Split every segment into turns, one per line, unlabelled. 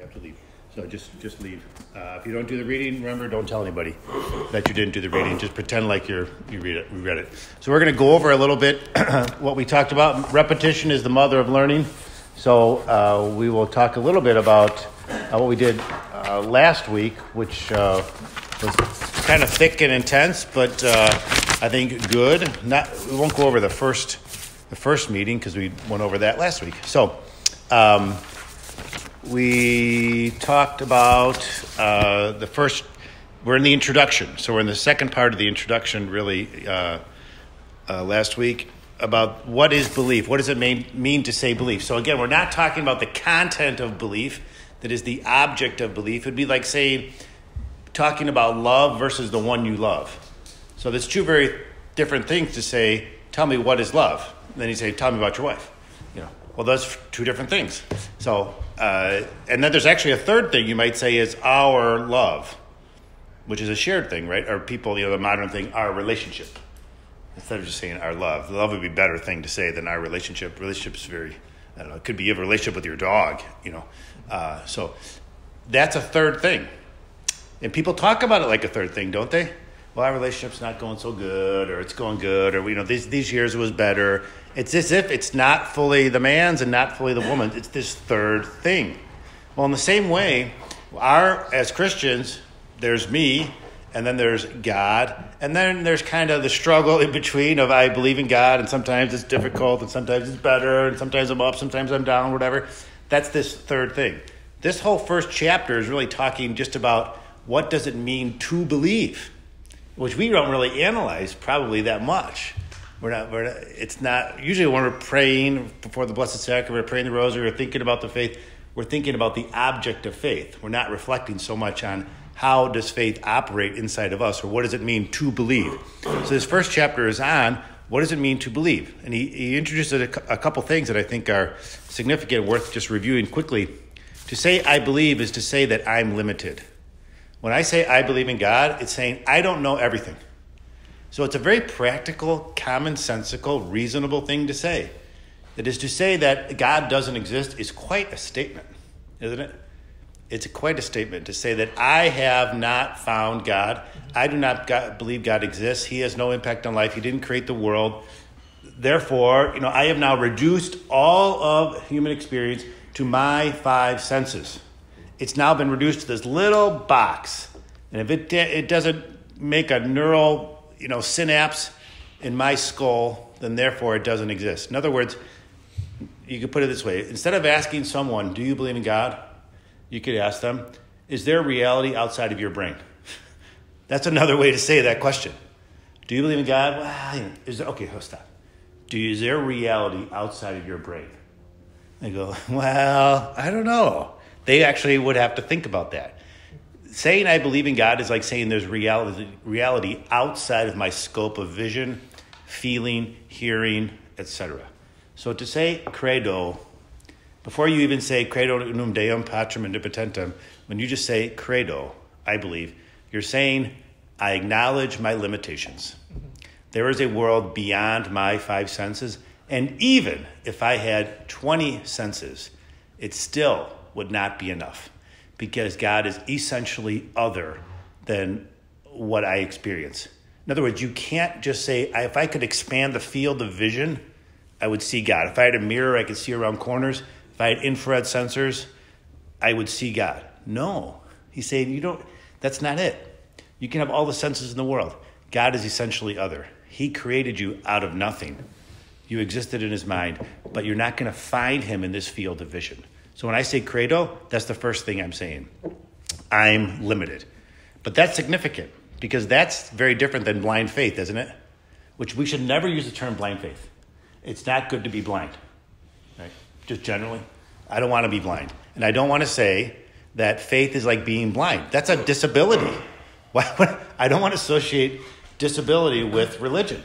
have to leave. So just leave. If you don't do the reading, remember, don't tell anybody that you didn't do the reading. Just pretend like you read it. So we're going to go over a little bit what we talked about. Repetition is the mother of learning. So we will talk a little bit about what we did last week, which was kind of thick and intense, but I think good. We won't go over the first meeting because we went over that last week. So we talked about the first. We're in the introduction, so we're in the second part of the introduction. Really, last week about what is belief. What does it mean to say belief? So again, we're not talking about the content of belief. That is the object of belief. It'd be like talking about love versus the one you love. So there's two very different things to say. Tell me what is love. And then you say, tell me about your wife. Well, those two different things. So, and then there's actually a third thing you might say is our love, which is a shared thing, right? Or people, the modern thing, our relationship. Instead of just saying our love. Love would be a better thing to say than our relationship. Relationship is very, I don't know, it could be a relationship with your dog, So that's a third thing. And people talk about it like a third thing, don't they? Well, our relationship's not going so good, or it's going good, or, these years was better. It's as if it's not fully the man's and not fully the woman's. It's this third thing. Well, in the same way, as Christians, there's me, and then there's God, and then there's kind of the struggle in between of I believe in God, and sometimes it's difficult, and sometimes it's better, and sometimes I'm up, sometimes I'm down, whatever. That's this third thing. This whole first chapter is really talking just about what does it mean to believe, which we don't really analyze probably that much. It's not, usually when we're praying before the Blessed Sacrament, we're praying the Rosary, we're thinking about the faith, we're thinking about the object of faith. We're not reflecting so much on how does faith operate inside of us, or what does it mean to believe. So this first chapter is on what does it mean to believe. And he introduces a couple things that I think are significant, worth just reviewing quickly. To say I believe is to say that I'm limited. When I say I believe in God, it's saying I don't know everything. So it's a very practical, commonsensical, reasonable thing to say. It is to say that God doesn't exist is quite a statement, isn't it? It's quite a statement to say that I have not found God. I do not believe God exists. He has no impact on life. He didn't create the world. Therefore, I have now reduced all of human experience to my five senses. It's now been reduced to this little box. And if it doesn't make a neural, synapse in my skull, then therefore it doesn't exist. In other words, you could put it this way. Instead of asking someone, do you believe in God? You could ask them, is there reality outside of your brain? That's another way to say that question. Do you believe in God? Well, okay, stop. Is there reality outside of your brain? They go, well, I don't know. They actually would have to think about that. Saying I believe in God is like saying there's reality outside of my scope of vision, feeling, hearing, etc. So to say credo, before you even say credo unum Deum Patrum Omnipotentem, when you just say credo, I believe, you're saying I acknowledge my limitations. There is a world beyond my five senses, and even if I had 20 senses, it still would not be enough, because God is essentially other than what I experience. In other words, you can't just say, if I could expand the field of vision, I would see God. If I had a mirror, I could see around corners. If I had infrared sensors, I would see God. No. He's saying, that's not it. You can have all the senses in the world. God is essentially other. He created you out of nothing. You existed in his mind, but you're not going to find him in this field of vision. So when I say credo, that's the first thing I'm saying. I'm limited. But that's significant because that's very different than blind faith, isn't it? Which we should never use the term blind faith. It's not good to be blind, right? Just generally. I don't want to be blind. And I don't want to say that faith is like being blind. That's a disability. I don't want to associate disability with religion.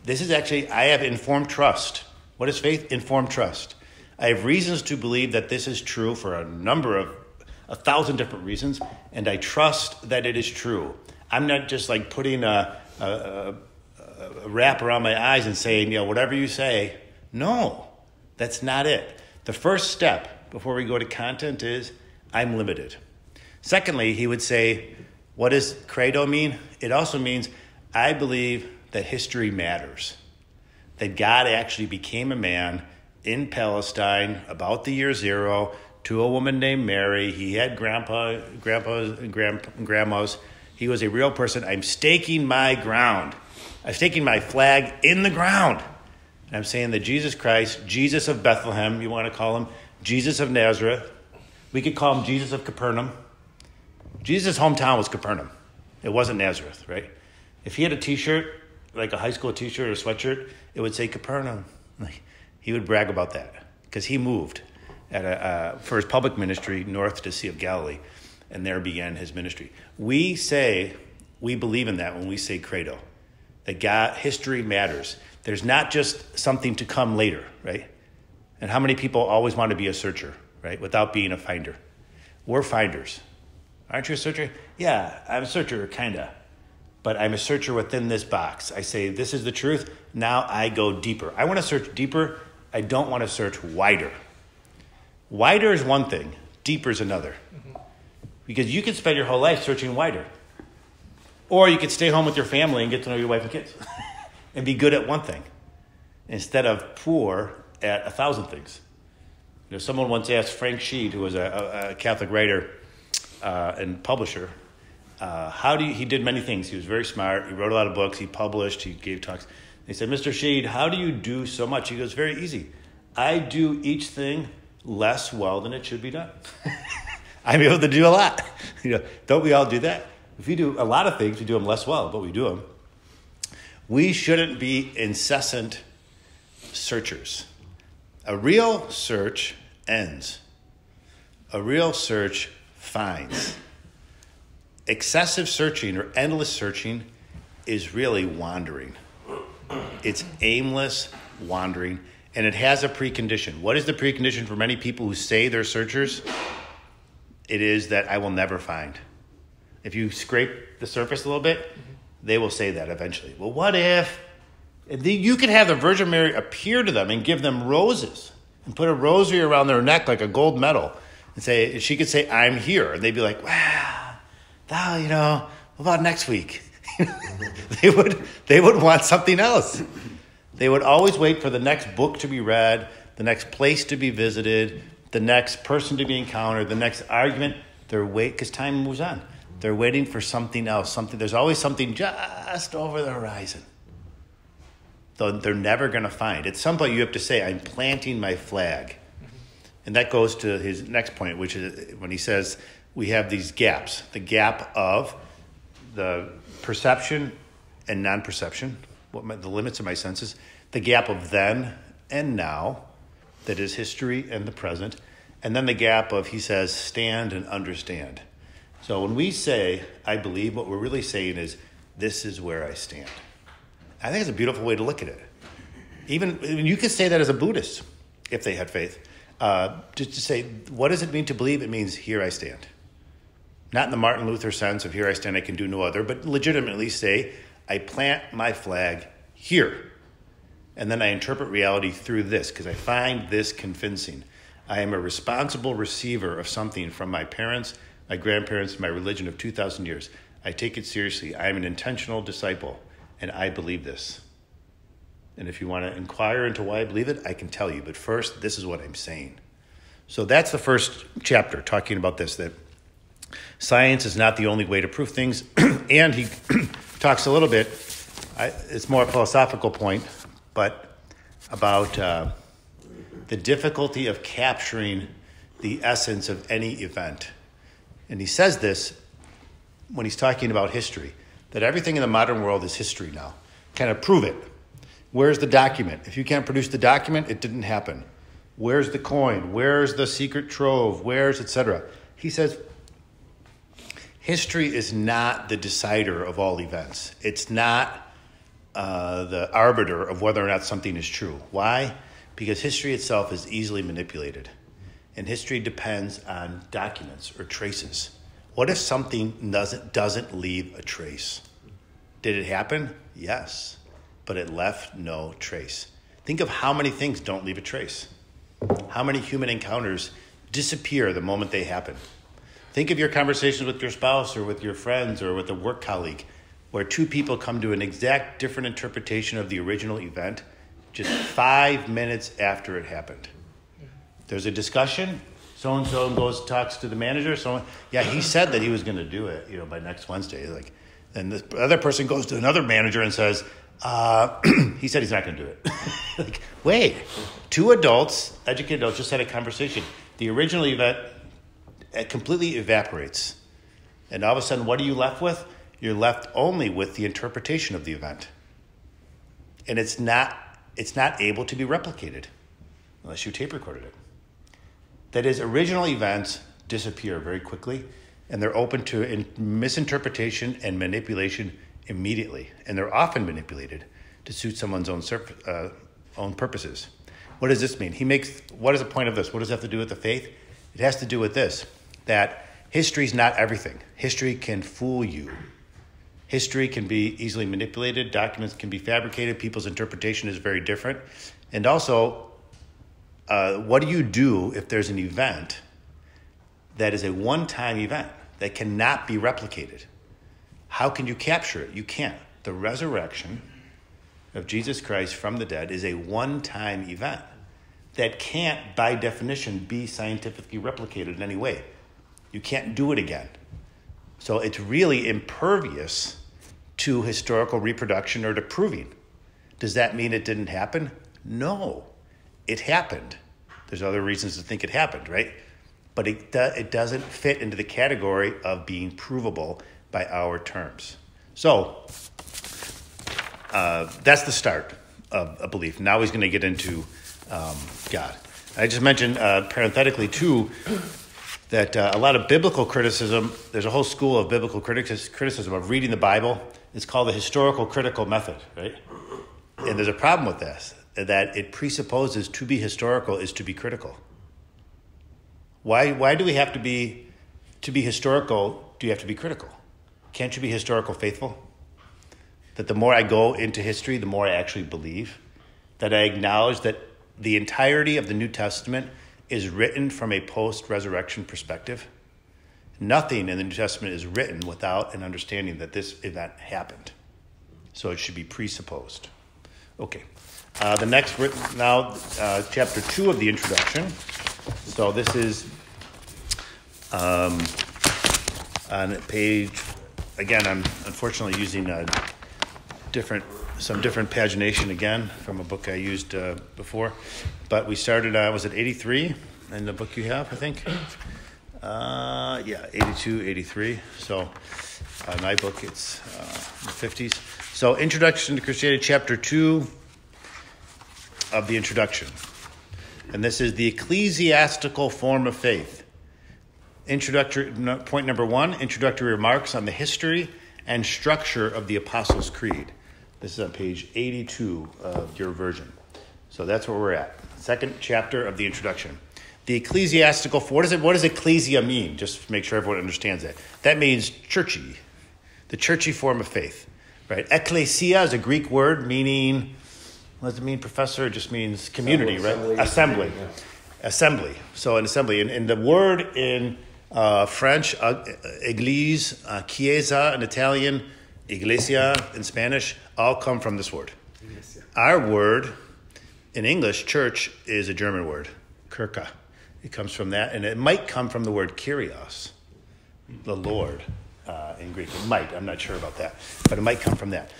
This is actually, I have informed trust. What is faith? Informed trust. I have reasons to believe that this is true for a number of 1,000 different reasons, and I trust that it is true. I'm not just like putting a wrap around my eyes and saying, whatever you say. No, that's not it. The first step before we go to content is I'm limited. Secondly, he would say, what does credo mean? It also means I believe that history matters, that God actually became a man in Palestine about the year 0 to a woman named Mary. He had grandpas and grandmas. He was a real person. I'm staking my ground. I'm staking my flag in the ground. And I'm saying that Jesus Christ, Jesus of Bethlehem, you want to call him, Jesus of Nazareth. We could call him Jesus of Capernaum. Jesus' hometown was Capernaum. It wasn't Nazareth, right? If he had a T-shirt, like a high school T-shirt or a sweatshirt, it would say Capernaum. He would brag about that because he moved for his public ministry north to Sea of Galilee, and there began his ministry. We believe in that when we say credo, that God, history matters. There's not just something to come later, right? And how many people always want to be a searcher, right, without being a finder? We're finders. Aren't you a searcher? Yeah, I'm a searcher, kind of. But I'm a searcher within this box. I say, this is the truth. Now I go deeper. I want to search deeper. I don't want to search wider. Wider is one thing. Deeper is another. Because you could spend your whole life searching wider. Or you could stay home with your family and get to know your wife and kids. And be good at one thing. Instead of poor at 1,000 things. You know, someone once asked Frank Sheed, who was a Catholic writer and publisher, he did many things. He was very smart. He wrote a lot of books. He published. He gave talks. They said, Mr. Sheed, how do you do so much? He goes, very easy. I do each thing less well than it should be done. I'm able to do a lot. You know, don't we all do that? If we do a lot of things, we do them less well, but we do them. We shouldn't be incessant searchers. A real search ends. A real search finds. Excessive searching or endless searching is really wandering. It's aimless wandering, and it has a precondition. What is the precondition for many people who say they're searchers? It is that I will never find. If you scrape the surface a little bit, they will say that eventually. Well, what if you could have the Virgin Mary appear to them and give them roses and put a rosary around their neck like a gold medal and say, she could say, I'm here. And they'd be like, wow, what about next week? They would want something else. They would always wait for the next book to be read, the next place to be visited, the next person to be encountered, the next argument. Because time moves on. They're waiting for something else. There's always something just over the horizon. Though they're never going to find. At some point you have to say, I'm planting my flag. And that goes to his next point, which is when he says we have these gaps. The gap of the perception and non-perception, the limits of my senses. The gap of then and now, that is history and the present. And then the gap of, he says, stand and understand. So when we say, I believe, what we're really saying is, this is where I stand. I think it's a beautiful way to look at it. Even you could say that as a Buddhist, if they had faith. Just to say, what does it mean to believe? It means, here I stand. Not in the Martin Luther sense of here I stand, I can do no other, but legitimately say, I plant my flag here. And then I interpret reality through this, because I find this convincing. I am a responsible receiver of something from my parents, my grandparents, my religion of 2,000 years. I take it seriously. I am an intentional disciple, and I believe this. And if you want to inquire into why I believe it, I can tell you. But first, this is what I'm saying. So that's the first chapter, talking about this, that science is not the only way to prove things. And he talks a little bit, it's more a philosophical point, but about the difficulty of capturing the essence of any event. And he says this when he's talking about history, that everything in the modern world is history now. Kind of prove it. Where's the document? If you can't produce the document, it didn't happen. Where's the coin? Where's the secret trove? Where's etc.? He says, history is not the decider of all events. It's not the arbiter of whether or not something is true. Why? Because history itself is easily manipulated. And history depends on documents or traces. What if something doesn't leave a trace? Did it happen? Yes. But it left no trace. Think of how many things don't leave a trace. How many human encounters disappear the moment they happen. Think of your conversations with your spouse or with your friends or with a work colleague where two people come to an exact different interpretation of the original event just 5 minutes after it happened. There's a discussion. So-and-so goes, talks to the manager. He said that he was going to do it, by next Wednesday. And the other person goes to another manager and says, he said he's not going to do it. Wait, two adults, educated adults, just had a conversation. The original event completely evaporates. And all of a sudden, what are you left with? You're left only with the interpretation of the event. And it's not able to be replicated unless you tape recorded it. That is, original events disappear very quickly, and they're open to misinterpretation and manipulation immediately. And they're often manipulated to suit someone's own purposes. What does this mean? What is the point of this? What does it have to do with the faith? It has to do with this, that history is not everything. History can fool you. History can be easily manipulated. Documents can be fabricated. People's interpretation is very different. And also, what do you do if there's an event that is a one-time event that cannot be replicated? How can you capture it? You can't. The resurrection of Jesus Christ from the dead is a one-time event that can't, by definition, be scientifically replicated in any way. You can't do it again. So it's really impervious to historical reproduction or to proving. Does that mean it didn't happen? No, it happened. There's other reasons to think it happened, right? But it doesn't fit into the category of being provable by our terms. So that's the start of a belief. Now he's going to get into God. I just mentioned parenthetically, too, that a lot of biblical criticism, there's a whole school of biblical criticism of reading the Bible. It's called the historical critical method, right? And there's a problem with this, that it presupposes to be historical is to be critical. Why do we have to be historical, do you have to be critical? Can't you be historical faithful? That the more I go into history, the more I actually believe. That I acknowledge that the entirety of the New Testament is written from a post-resurrection perspective. Nothing in the New Testament is written without an understanding that this event happened. So it should be presupposed. Okay. The next, now, chapter 2 of the introduction. So this is on page, again, I'm unfortunately using some different pagination again from a book I used before. But we started, was it 83 in the book you have, I think? 82, 83. So my book, it's the 50s. So Introduction to Christianity, chapter 2 of the introduction. And this is the ecclesiastical form of faith. Point number 1, introductory remarks on the history and structure of the Apostles' Creed. This is on page 82 of your version. So that's where we're at. Second chapter of the introduction. The ecclesiastical, what does ecclesia mean? Just to make sure everyone understands that. That means churchy, the churchy form of faith, right? Ecclesia is a Greek word meaning, what does it mean, professor? It just means community, right? Assembly. Yeah. Assembly. So an assembly. And the word in French, église, chiesa in Italian, iglesia in Spanish, all come from this word. Iglesia. Our word in English, church, is a German word, Kirche. It comes from that, and it might come from the word Kyrios, the Lord, in Greek. It might, I'm not sure about that, but it might come from that.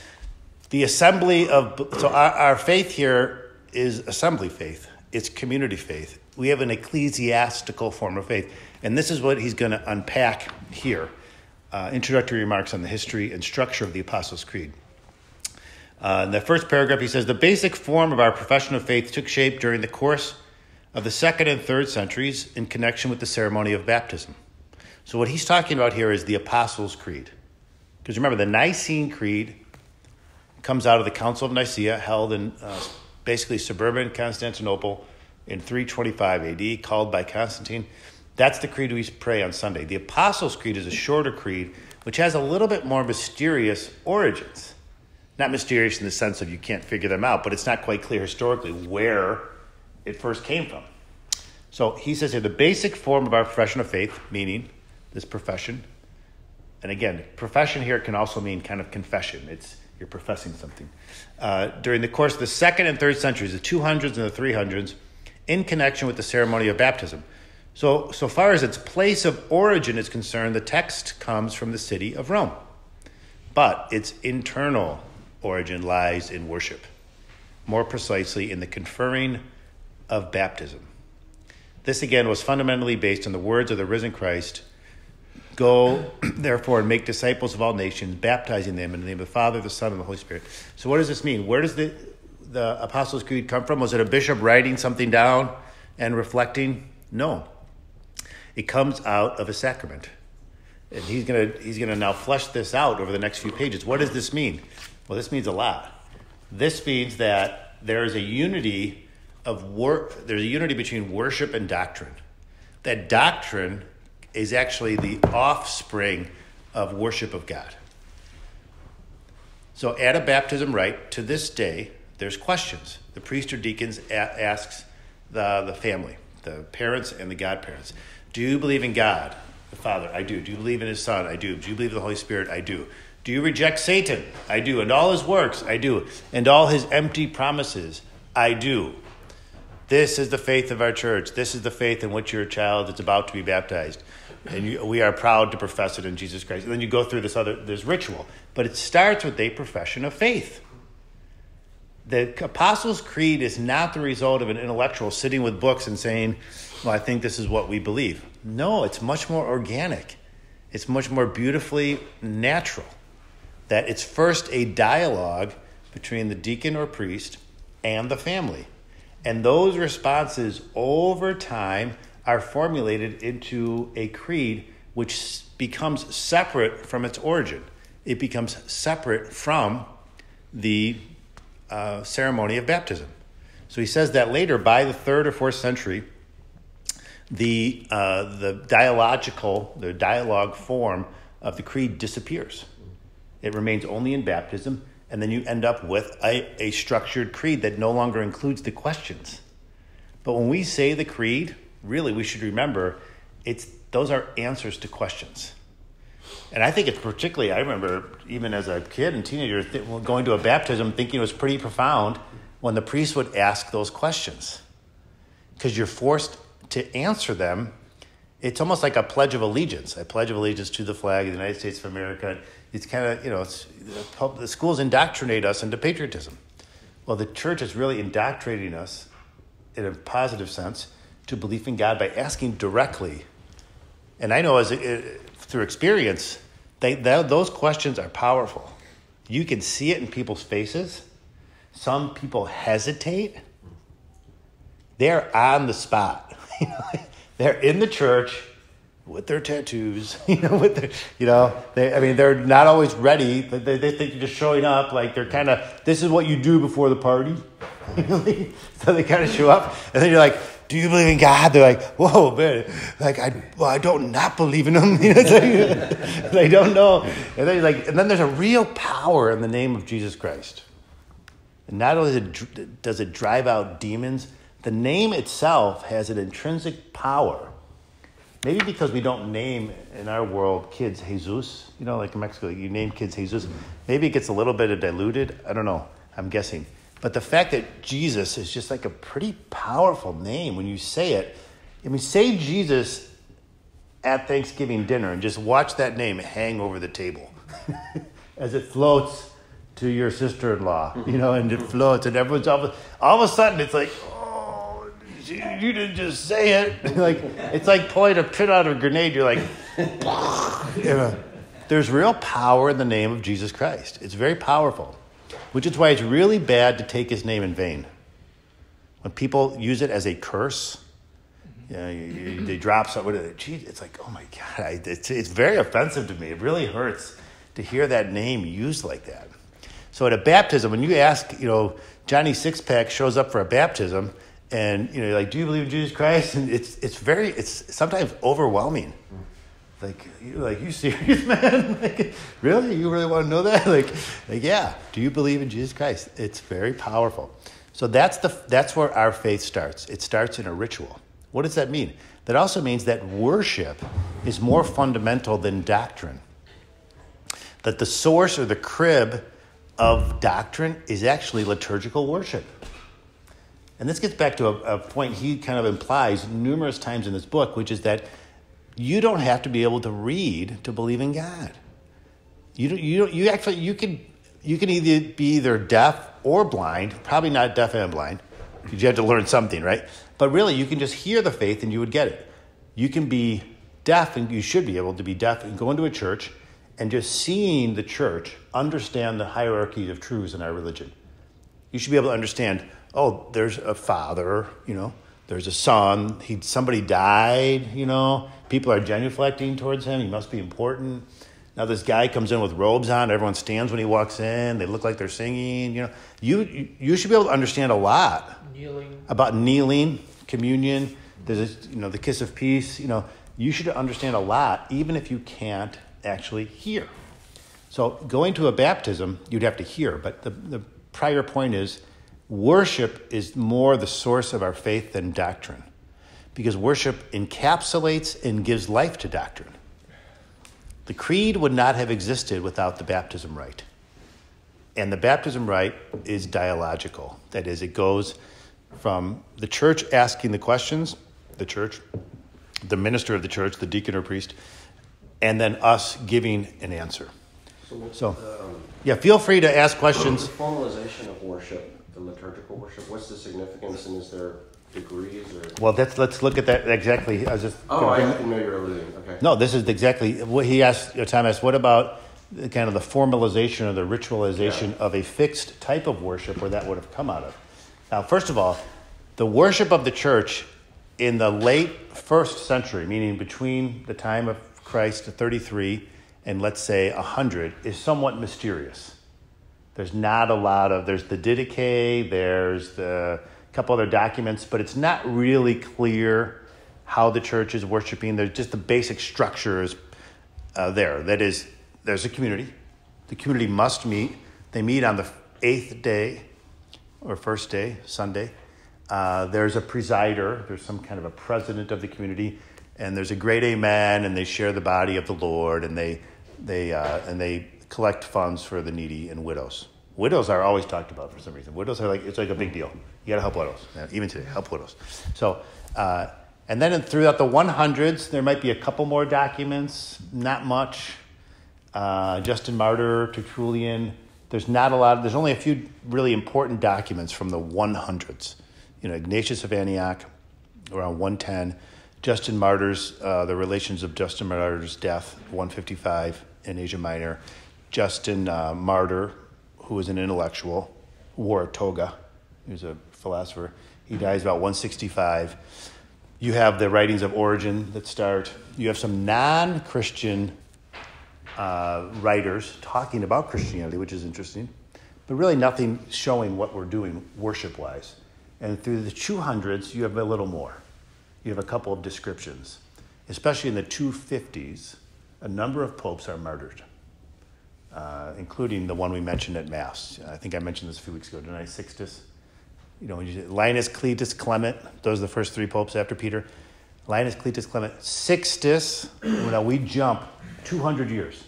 The assembly so our faith here is assembly faith. It's community faith. We have an ecclesiastical form of faith, and this is what he's going to unpack here. Introductory remarks on the history and structure of the Apostles' Creed. In the first paragraph, he says, the basic form of our profession of faith took shape during the course of the 2nd and 3rd centuries in connection with the ceremony of baptism. So what he's talking about here is the Apostles' Creed. Because remember, the Nicene Creed comes out of the Council of Nicaea, held in basically suburban Constantinople in 325 AD, called by Constantine. That's the creed we pray on Sunday. The Apostles' Creed is a shorter creed, which has a little bit more mysterious origins. Not mysterious in the sense of you can't figure them out, but it's not quite clear historically where it first came from. So he says here, the basic form of our profession of faith, meaning this profession, and again, profession here can also mean kind of confession. You're professing something. During the course of the 2nd and 3rd centuries, the 200s and the 300s, in connection with the ceremony of baptism. So far as its place of origin is concerned, the text comes from the city of Rome. But its internal origin lies in worship, more precisely in the conferring of baptism. This, again, was fundamentally based on the words of the risen Christ, "Go, therefore, and make disciples of all nations, baptizing them in the name of the Father, the Son, and the Holy Spirit." So what does this mean? Where does the Apostles' Creed come from? Was it a bishop writing something down and reflecting? No. It comes out of a sacrament. And he's gonna now flesh this out over the next few pages. What does this mean? Well, this means a lot. This means that there is a unity there's a unity between worship and doctrine. That doctrine is actually the offspring of worship of God. So at a baptism rite, to this day, there's questions. The priest or deacons asks the family, the parents and the godparents, do you believe in God, the Father? I do. Do you believe in his Son? I do. Do you believe in the Holy Spirit? I do. Do you reject Satan? I do. And all his works? I do. And all his empty promises? I do. This is the faith of our church. This is the faith in which your child is about to be baptized. And we are proud to profess it in Jesus Christ. And then you go through this ritual. But it starts with a profession of faith. The Apostles' Creed is not the result of an intellectual sitting with books and saying, well, I think this is what we believe. No, it's much more organic. It's much more beautifully natural. That it's first a dialogue between the deacon or priest and the family. And those responses over time are formulated into a creed which becomes separate from its origin. It becomes separate from the ceremony of baptism. So he says that later, by the 3rd or 4th century, the dialogue form of the creed disappears. It remains only in baptism, and then you end up with a structured creed that no longer includes the questions. But when we say the creed, really we should remember those are answers to questions. And I think it's particularly, I remember even as a kid and teenager going to a baptism thinking it was pretty profound when the priest would ask those questions. Because you're forced to answer them. It's almost like a pledge of allegiance. I pledge of allegiance to the flag of the United States of America. It's kind of, the schools indoctrinate us into patriotism. Well, the church is really indoctrinating us in a positive sense to belief in God by asking directly. And I know through experience, those questions are powerful. You can see it in people's faces. Some people hesitate. They're on the spot. They're in the church with their tattoos, they're not always ready. They think you're just showing up, like they're kind of, this is what you do before the party. So they kind of show up, and then you're like, do you believe in God? They're like, whoa, man, like, I don't not believe in him. They don't know. And then there's a real power in the name of Jesus Christ. And not only does it drive out demons, the name itself has an intrinsic power. Maybe because we don't name in our world kids Jesus, like in Mexico, you name kids Jesus. Maybe it gets a little bit diluted. I don't know. I'm guessing. But the fact that Jesus is just like a pretty powerful name when you say it. I mean, say Jesus at Thanksgiving dinner and just watch that name hang over the table as it floats to your sister-in-law, and it floats, and everyone's all of a sudden it's like, you didn't just say it. Like it's like pulling a pin out of a grenade. You're like, there's real power in the name of Jesus Christ. It's very powerful, which is why it's really bad to take his name in vain. When people use it as a curse, they drop something. It's like, oh my God, it's very offensive to me. It really hurts to hear that name used like that. So at a baptism, when you ask, Johnny Sixpack shows up for a baptism. And, you're like, do you believe in Jesus Christ? And it's sometimes overwhelming. Like, you serious, man? Like, really? You really want to know that? Like, yeah. Do you believe in Jesus Christ? It's very powerful. So that's where our faith starts. It starts in a ritual. What does that mean? That also means that worship is more fundamental than doctrine. That the source or the crib of doctrine is actually liturgical worship. And this gets back to a point he kind of implies numerous times in this book, which is that you don't have to be able to read to believe in God. You can either be either deaf or blind, probably not deaf and blind, because you have to learn something, right? But really, you can just hear the faith and you would get it. You can be deaf, and you should be able to be deaf and go into a church and just seeing the church understand the hierarchy of truths in our religion. You should be able to understand, oh, there's a father, there's a son, somebody died, people are genuflecting towards him, he must be important. Now this guy comes in with robes on, everyone stands when he walks in, they look like they're singing, You should be able to understand a lot about kneeling, communion, there's the kiss of peace, you should understand a lot, even if you can't actually hear. So going to a baptism, you'd have to hear, but the prior point is worship is more the source of our faith than doctrine, because worship encapsulates and gives life to doctrine. The creed would not have existed without the baptism rite. And the baptism rite is dialogical. That is, it goes from the church asking the questions, the minister of the church, the deacon or priest, and then us giving an answer. So feel free to ask questions.
The formalization of worship, the liturgical worship, what's the significance, and is there degrees? Or?
Well, let's look at that exactly.
I didn't know you were alluding. Okay.
No, this is exactly what he asked. Tom asked, what about kind of the formalization or the ritualization of a fixed type of worship where that would have come out of? Now, first of all, the worship of the church in the late 1st century, meaning between the time of Christ to 33 and let's say 100, is somewhat mysterious. There's not a lot of, there's the Didache, there's a couple other documents, but it's not really clear how the church is worshiping. There's just the basic structures there. That is, there's a community. The community must meet. They meet on the 8th day or first day, Sunday. There's a presider. There's some kind of a president of the community. And there's a great amen, and they share the body of the Lord, and they collect funds for the needy and widows. Widows are always talked about for some reason. Widows are it's like a big deal. You got to help widows. Even today, help widows. So, and then throughout the 100s, there might be a couple more documents, not much. Justin Martyr, Tertullian. There's not a lot. There's only a few really important documents from the 100s. Ignatius of Antioch, around 110. Justin Martyr's, the relations of Justin Martyr's death, 155 in Asia Minor. Justin Martyr, who was an intellectual, wore a toga. He was a philosopher. He dies about 165. You have the writings of Origen that start. You have some non-Christian writers talking about Christianity, which is interesting, but really nothing showing what we're doing worship-wise. And through the 200s, you have a little more. You have a couple of descriptions. Especially in the 250s, a number of popes are martyred, including the one we mentioned at Mass. I think I mentioned this a few weeks ago, didn't I? Sixtus. Linus, Cletus, Clement. Those are the first 3 popes after Peter. Linus, Cletus, Clement. Sixtus, we jump 200 years.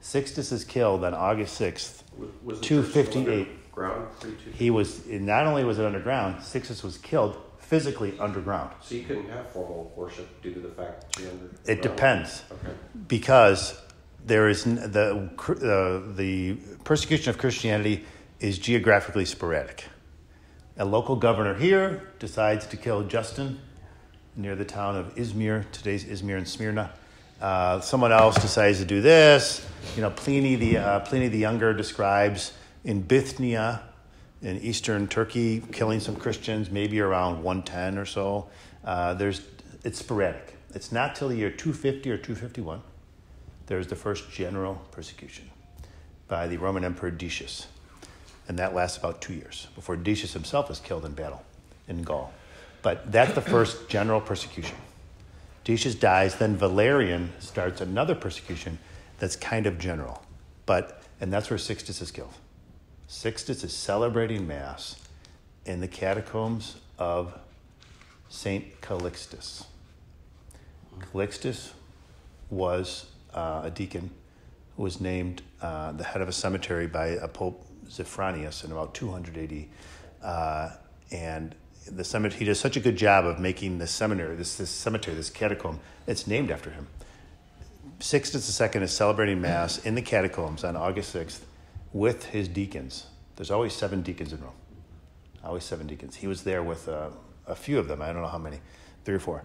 Sixtus is killed on August 6th, 258. He was, not only was it underground, Sixtus was killed physically underground.
So you couldn't have formal worship due to the fact that you're underground?
It depends.
Okay.
Because there is the persecution of Christianity is geographically sporadic. A local governor here decides to kill Justin near the town of Izmir. Today's Izmir and Smyrna. Someone else decides to do this. Pliny the Younger describes in Bithynia, in eastern Turkey, killing some Christians, maybe around 110 or so. It's sporadic. It's not till the year 250 or 251. There's the first general persecution by the Roman Emperor Decius. And that lasts about 2 years before Decius himself is killed in battle in Gaul. But that's the first general persecution. Decius dies, then Valerian starts another persecution that's kind of general. And that's where Sixtus is killed. Sixtus is celebrating Mass in the catacombs of Saint Calixtus. Calixtus was a deacon who was named the head of a cemetery by a Pope Zephranius in about 200 AD. And the cemetery, he does such a good job of making the seminary, this cemetery, this catacomb, it's named after him. Sixtus II is celebrating Mass in the catacombs on August 6th with his deacons. There's always 7 deacons in Rome. Always 7 deacons. He was there with a few of them. I don't know how many, 3 or 4.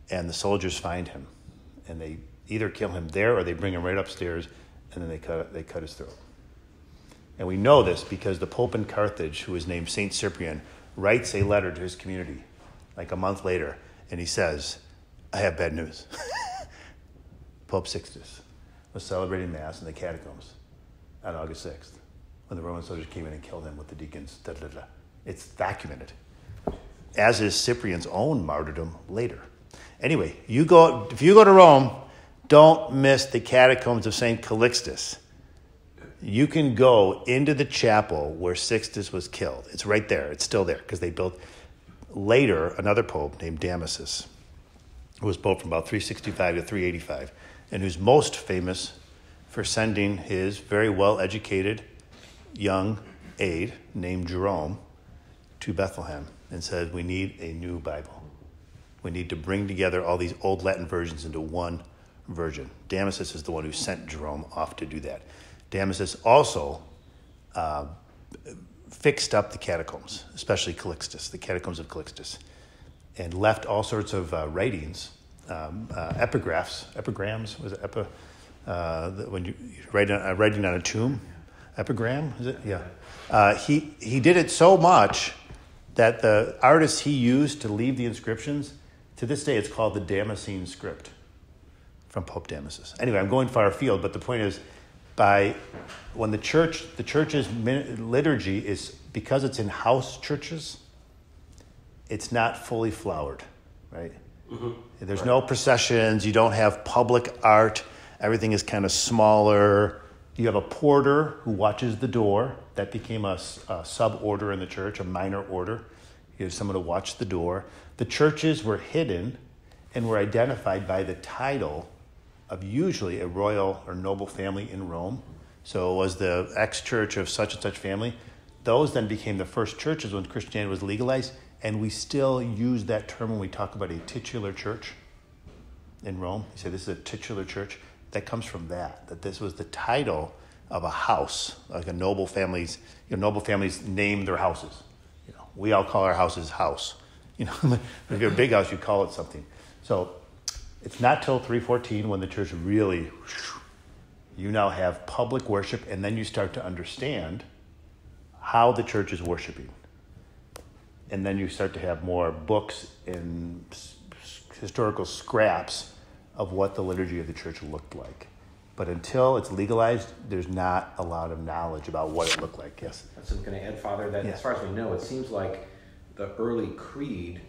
And the soldiers find him, and they either kill him there or they bring him right upstairs, and then they cut his throat. And we know this because the Pope in Carthage, who is named Saint Cyprian, writes a letter to his community like a month later, and he says, I have bad news. Pope Sixtus was celebrating Mass in the catacombs on August 6th when the Roman soldiers came in and killed him with the deacons. Da, da, da. It's documented, as is Cyprian's own martyrdom later. Anyway, if you go to Rome, don't miss the catacombs of St. Calixtus. You can go into the chapel where Sixtus was killed. It's right there. It's still there because they built later another pope named Damasus, who was pope from about 365 to 385, and who's most famous for sending his very well-educated young aide named Jerome to Bethlehem and said, we need a new Bible. We need to bring together all these old Latin versions into one version. Damasus is the one who sent Jerome off to do that. Damasus also fixed up the catacombs, especially Calixtus, the catacombs of Calixtus, and left all sorts of writings, epigrams, was it when you writing on a tomb? Epigram, is it? Yeah. He did it so much that the artists he used to leave the inscriptions, to this day it's called the Damascene script from Pope Damasus. Anyway, I'm going far afield, but the point is, when the church's liturgy is, because it's in house churches, it's not fully flowered, right? Mm-hmm. There's no processions. You don't have public art. Everything is kind of smaller. You have a porter who watches the door. That became a sub-order in the church, a minor order. You have someone to watch the door. The churches were hidden and were identified by the title of usually a royal or noble family in Rome. So it was the ex-church of such and such family. Those then became the first churches when Christianity was legalized, and we still use that term when we talk about a titular church in Rome. You say this is a titular church. That comes from that this was the title of a house, like a noble families. Noble families name their houses. We all call our houses house. If you're a big house, you call it something. So it's not till 314 when the church really, you now have public worship, and then you start to understand how the church is worshiping. And then you start to have more books and historical scraps of what the liturgy of the church looked like. But until it's legalized, there's not a lot of knowledge about what it looked like. Yes?
That's what I'm going to add, Father, that as far as we know, it seems like the early creed,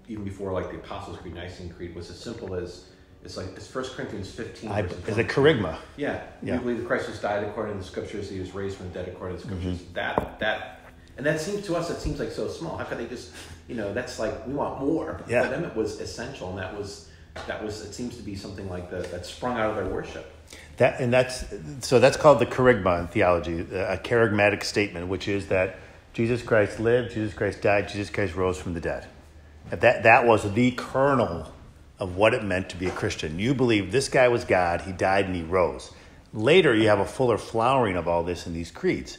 even before like the Apostles' Creed, Nicene Creed, was as simple as, it's 1 Corinthians 15.
It's a kerygma.
Yeah. We believe that Christ was died according to the Scriptures, he was raised from the dead according to the Scriptures. Mm-hmm. And that seems to us, that seems like so small. How could they just, that's like, we want more.
Yeah.
For them it was essential, and that was it seems to be something like that sprung out of their worship.
That's called the kerygma in theology, a kerygmatic statement, which is that Jesus Christ lived, Jesus Christ died, Jesus Christ rose from the dead. That was the kernel of what it meant to be a Christian. You believe this guy was God, he died and he rose. Later, you have a fuller flowering of all this in these creeds.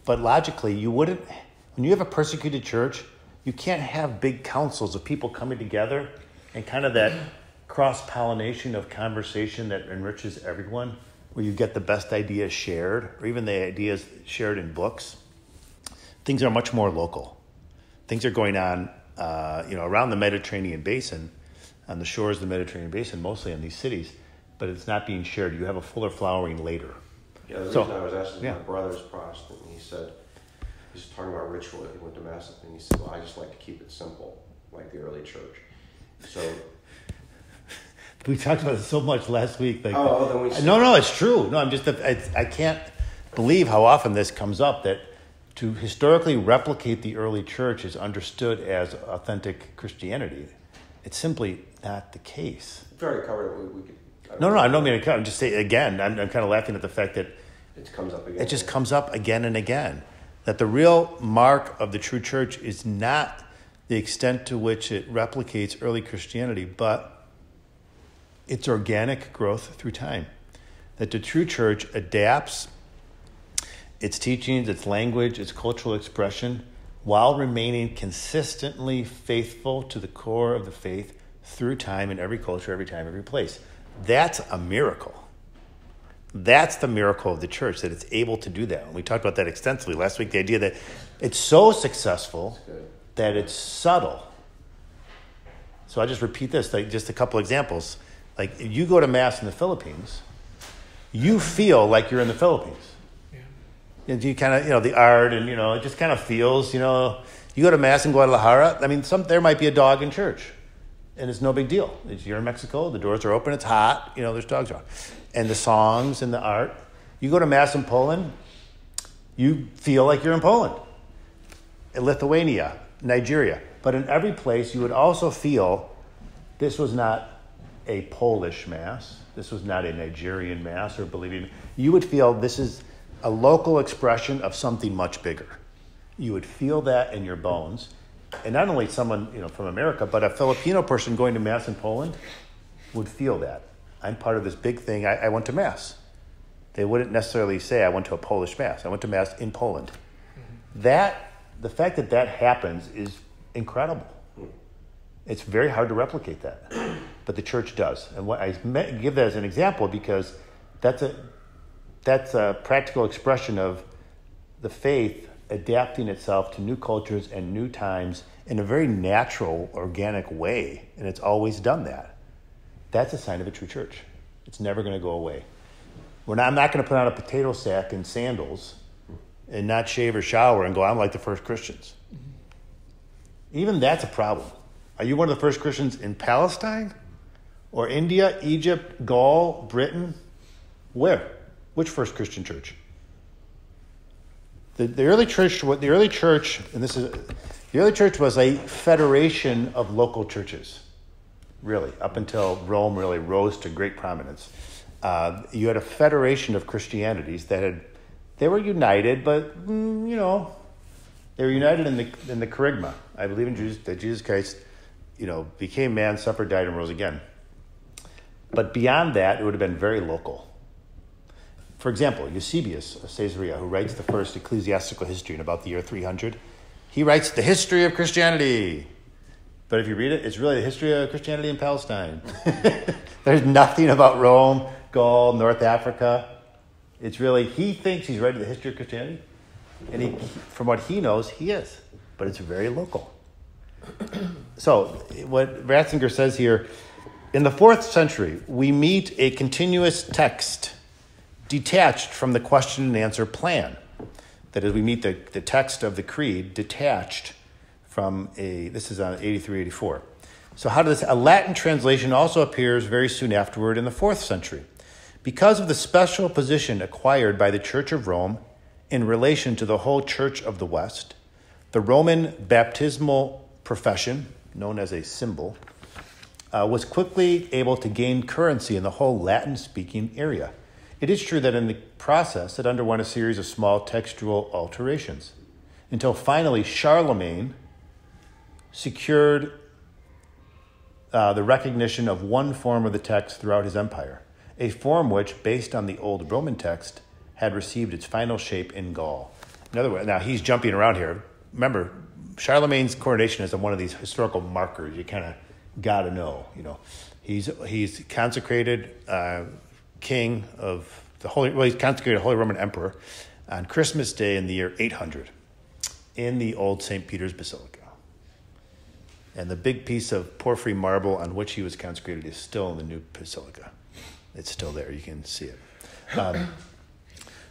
But logically, you wouldn't, when you have a persecuted church, you can't have big councils of people coming together and kind of that cross-pollination of conversation that enriches everyone, where you get the best ideas shared, or even the ideas shared in books. Things are much more local. Things are going on, around the Mediterranean basin, on the shores of the Mediterranean basin, mostly in these cities, but it's not being shared. You have a fuller flowering later.
Yeah, the reason I was asking, my brother's Protestant, and he said, he's talking about ritual, he went to Mass, and he said, well, I just like to keep it simple, like the early church. So...
We talked about it so much last week.
No,
it's true. No, I can't believe how often this comes up, that to historically replicate the early church is understood as authentic Christianity. It's simply not the case.
We've already covered it. We could.
No, I don't mean to. I'm just saying again. I'm kind of laughing at the fact that
it comes up again.
It just comes up again and again. That the real mark of the true church is not the extent to which it replicates early Christianity, but its organic growth through time. That the true church adapts its teachings, its language, its cultural expression, while remaining consistently faithful to the core of the faith through time in every culture, every time, every place. That's a miracle. That's the miracle of the church, that it's able to do that. And we talked about that extensively last week, the idea that it's so successful that it's subtle. So I'll just repeat this, like just a couple examples. Like you go to Mass in the Philippines, you feel like you're in the Philippines. Yeah. And you kind of, the art and, it just kind of feels, you go to Mass in Guadalajara, I mean, there might be a dog in church. And it's no big deal. You're in Mexico, the doors are open, it's hot, there's dogs around. And the songs and the art. You go to Mass in Poland, you feel like you're in Poland. In Lithuania, Nigeria. But in every place, you would also feel this was not a Polish Mass. This was not a Nigerian Mass or believing. You would feel this is a local expression of something much bigger. You would feel that in your bones. And not only someone, from America, but a Filipino person going to Mass in Poland would feel that. I'm part of this big thing. I went to Mass. They wouldn't necessarily say, I went to a Polish Mass. I went to Mass in Poland. Mm-hmm. The fact that happens is incredible. It's very hard to replicate that. But the church does. And what I give that as an example because that's a practical expression of the faith adapting itself to new cultures and new times in a very natural, organic way. And it's always done that. That's a sign of a true church. It's never going to go away. I'm not going to put on a potato sack and sandals and not shave or shower and go, I'm like the first Christians. Even that's a problem. Are you one of the first Christians in Palestine? Or India, Egypt, Gaul, Britain? Where? Which first Christian church? The early church, the early church was a federation of local churches, really, up until Rome really rose to great prominence. You had a federation of Christianities they were united, but they were united in the kerygma. I believe in Jesus Christ, became man, suffered, died, and rose again. But beyond that, it would have been very local. For example, Eusebius of Caesarea, who writes the first ecclesiastical history in about the year 300, he writes the history of Christianity. But if you read it, it's really the history of Christianity in Palestine. There's nothing about Rome, Gaul, North Africa. It's really, he thinks he's writing the history of Christianity. And from what he knows, he is. But it's very local. So what Ratzinger says here, in the 4th century, we meet a continuous text detached from the question and answer plan. That is, we meet the text of the creed detached from this is on 83-84. So a Latin translation also appears very soon afterward in the 4th century. Because of the special position acquired by the Church of Rome in relation to the whole Church of the West, the Roman baptismal profession, known as a symbol, was quickly able to gain currency in the whole Latin-speaking area. It is true that in the process, it underwent a series of small textual alterations, until finally Charlemagne secured the recognition of one form of the text throughout his empire, a form which, based on the old Roman text, had received its final shape in Gaul. In other words, now he's jumping around here. Remember, Charlemagne's coronation is one of these historical markers you kind of got to know. He's consecrated king of the Holy. Well, he's consecrated Holy Roman Emperor on Christmas Day in the year 800 in the old St. Peter's Basilica. And the big piece of porphyry marble on which he was consecrated is still in the new basilica. It's still there. You can see it.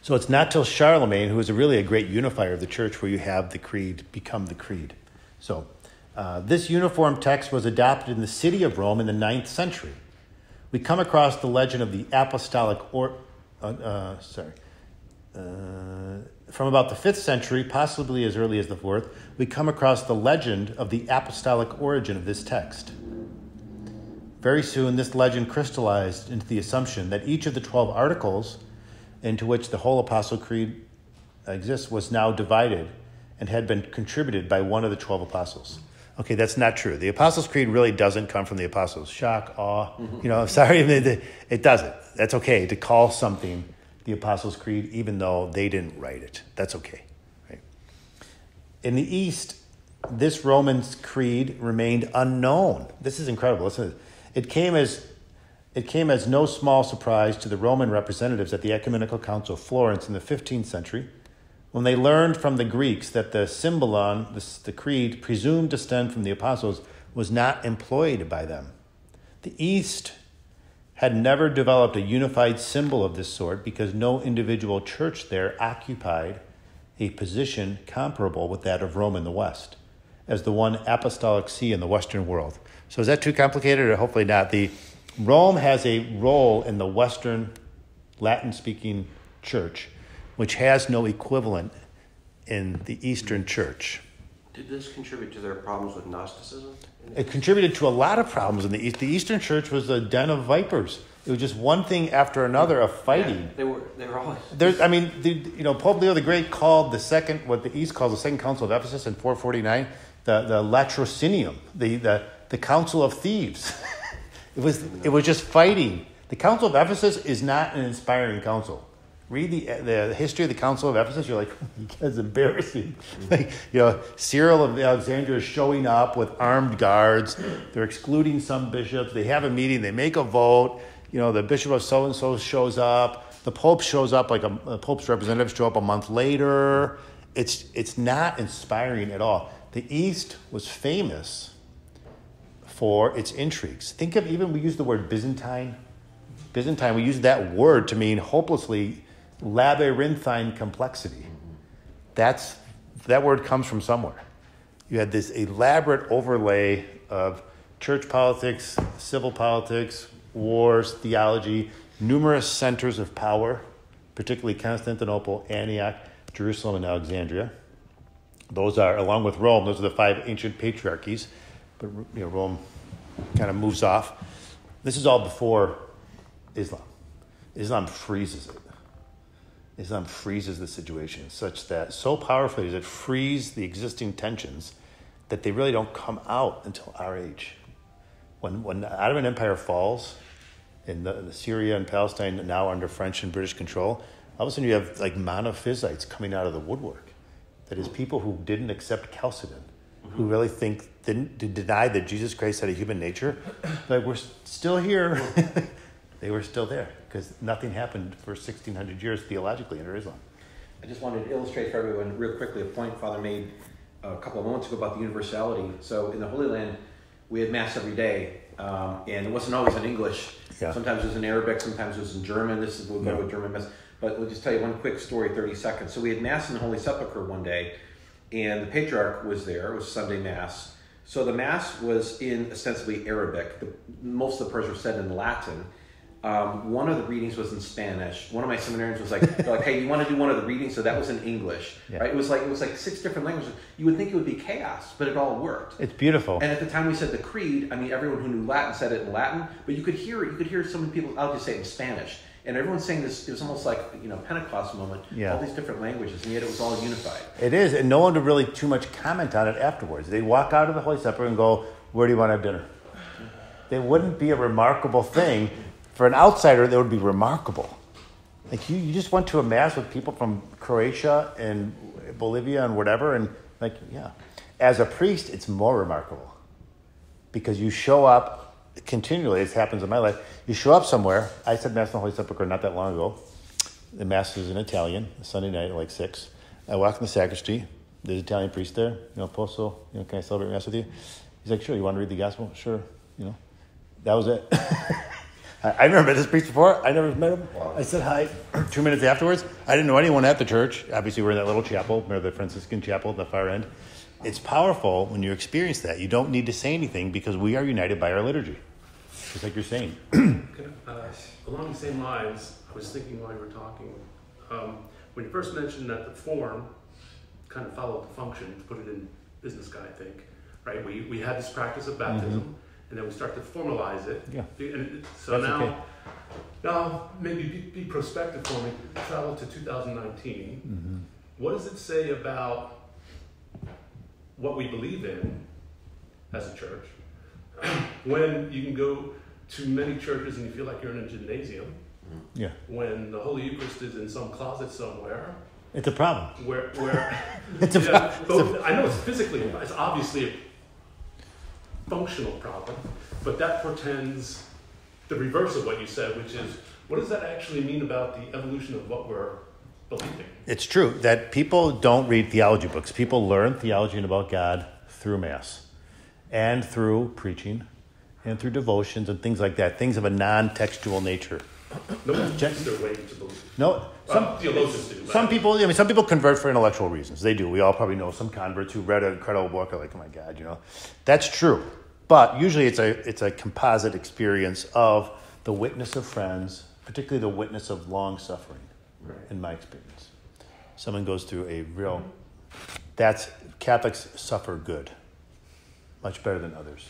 So it's not till Charlemagne, who was really a great unifier of the church, where you have the creed become the creed. So this uniform text was adopted in the city of Rome in the 9th century. We come across the legend of the apostolic, from about the 5th century, possibly as early as the 4th, we come across the legend of the apostolic origin of this text. Very soon, this legend crystallized into the assumption that each of the 12 articles into which the whole Apostle Creed exists was now divided and had been contributed by one of the 12 apostles. Okay, that's not true. The Apostles' Creed really doesn't come from the apostles. Shock, awe. I'm sorry, it doesn't. That's okay to call something the Apostles' Creed, even though they didn't write it. That's okay. Right? In the East, this Roman creed remained unknown. This is incredible. Listen, it came as no small surprise to the Roman representatives at the Ecumenical Council of Florence in the 15th century, when they learned from the Greeks that the symbolon, the creed, presumed to stem from the apostles, was not employed by them. The East had never developed a unified symbol of this sort because no individual church there occupied a position comparable with that of Rome in the West, as the one apostolic see in the Western world. So is that too complicated? Or hopefully not. Rome has a role in the Western Latin-speaking church, which has no equivalent in the Eastern church.
Did this contribute to their problems with Gnosticism?
It contributed to a lot of problems in the East. The Eastern church was a den of vipers. It was just one thing after another of fighting.
Yeah, they were always...
Pope Leo the Great called what the East calls the Second Council of Ephesus in 449, the Latrocinium, the Council of Thieves. It was just fighting. The Council of Ephesus is not an inspiring council. Read the history of the Council of Ephesus. You're like, that's embarrassing. Cyril of Alexandria is showing up with armed guards. They're excluding some bishops. They have a meeting. They make a vote. The bishop of so-and-so shows up. The Pope shows up, the Pope's representatives show up a month later. It's not inspiring at all. The East was famous for its intrigues. Think of we use the word Byzantine. Byzantine, we use that word to mean hopelessly labyrinthine complexity. That word comes from somewhere. You had this elaborate overlay of church politics, civil politics, wars, theology, numerous centers of power, particularly Constantinople, Antioch, Jerusalem, and Alexandria. Those are, along with Rome, those are the 5 ancient patriarchies. But Rome kind of moves off. This is all before Islam. Islam freezes it. Islam freezes the situation such that so powerfully does it freeze the existing tensions that they really don't come out until our age. When the Ottoman Empire falls, and the Syria and Palestine now under French and British control, all of a sudden you have monophysites coming out of the woodwork. That is, people who didn't accept Chalcedon, who really denied that Jesus Christ had a human nature. We're still here. They were still there because nothing happened for 1,600 years theologically under Islam.
I just wanted to illustrate for everyone real quickly a point Father made a couple of moments ago about the universality. So in the Holy Land, we had Mass every day, and it wasn't always in English. Yeah. Sometimes it was in Arabic, sometimes it was in German. We'll go with German Mass. But we'll just tell you one quick story, 30 seconds. So we had Mass in the Holy Sepulchre one day, and the Patriarch was there. It was Sunday Mass. So the Mass was in ostensibly Arabic. Most of the prayers were said in Latin. One of the readings was in Spanish. One of my seminarians was like, "Hey, you want to do one of the readings?" So that was in English, right? It was like 6 different languages. You would think it would be chaos, but it all worked.
It's beautiful.
And at the time we said the creed, everyone who knew Latin said it in Latin, but you could hear some people. I'll just say it in Spanish, and everyone's saying this. It was almost like Pentecost moment. Yeah. All these different languages, and yet it was all unified.
It is, and no one would really too much comment on it afterwards. They'd walk out of the Holy Supper and go, "Where do you want to have dinner?" It wouldn't be a remarkable thing. For an outsider, that would be remarkable. You just went to a Mass with people from Croatia and Bolivia and whatever, and As a priest, it's more remarkable because you show up continually. It happens in my life. You show up somewhere. I said Mass in the Holy Sepulchre not that long ago. The Mass is in Italian, Sunday night at 6. I walk in the sacristy. There's an Italian priest there. Posso, can I celebrate Mass with you? He's like, "Sure, you want to read the gospel?" "Sure." That was it. I never met this priest before. I never met him. Wow. I said hi 2 minutes afterwards. I didn't know anyone at the church. Obviously, we're in that little chapel, the Franciscan chapel at the far end. It's powerful when you experience that. You don't need to say anything because we are united by our liturgy. Just like you're saying.
Along the same lines, I was thinking while you were talking, when you first mentioned that the form kind of followed the function, to put it in business guy, I think, right? We had this practice of baptism, and then we start to formalize it.
Yeah.
So
That's
now,
okay.
now maybe be prospective for me. Travel to 2019. What does it say about what we believe in as a church when you can go to many churches and you feel like you're in a gymnasium?
Yeah.
When the Holy Eucharist is in some closet somewhere.
It's a problem.
Where
It's a
yeah,
problem.
but I know it's obviously a functional problem, but that portends the reverse of what you said, which is, what does that actually mean about the evolution of what we're believing?
It's true that people don't read theology books. People learn theology and about God through Mass and through preaching and through devotions and things like that, things of a non-textual nature.
No one checks their way to believe.
No,
Theologians do.
some people convert for intellectual reasons. They do. We all probably know some converts who read an incredible book are like, oh my God, That's true. But usually it's a composite experience of the witness of friends, particularly the witness of long suffering, in my experience. Someone goes through a real, Catholics suffer good, much better than others.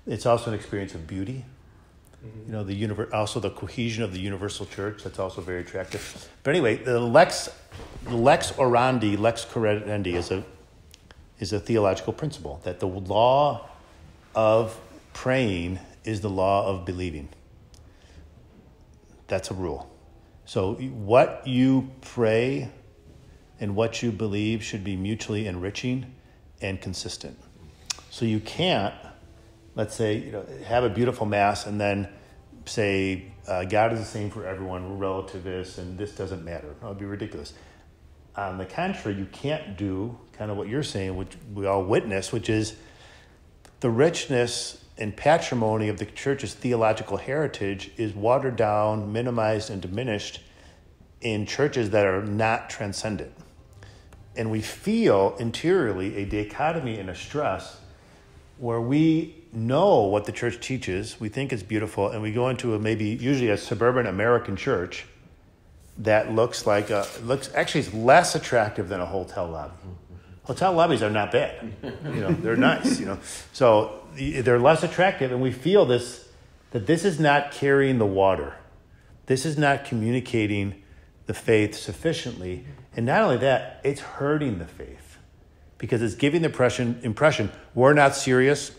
It's also an experience of beauty. Also the cohesion of the universal church, that's also very attractive. But anyway, the lex orandi, lex credendi is a theological principle, that the law of praying is the law of believing. That's a rule. So what you pray and what you believe should be mutually enriching and consistent. So you can't, let's say, have a beautiful Mass and then say, God is the same for everyone, we're relativists, and this doesn't matter. That would be ridiculous. On the contrary, you can't do kind of what you're saying, which we all witness, which is the richness and patrimony of the church's theological heritage is watered down, minimized, and diminished in churches that are not transcendent. And we feel interiorly a dichotomy and a stress where we know what the church teaches, we think it's beautiful, and we go into usually a suburban American church that looks actually it's less attractive than a hotel lobby. Hotel lobbies are not bad. They're nice, So they're less attractive, and we feel that this is not carrying the water. This is not communicating the faith sufficiently. And not only that, it's hurting the faith because it's giving the impression we're not serious.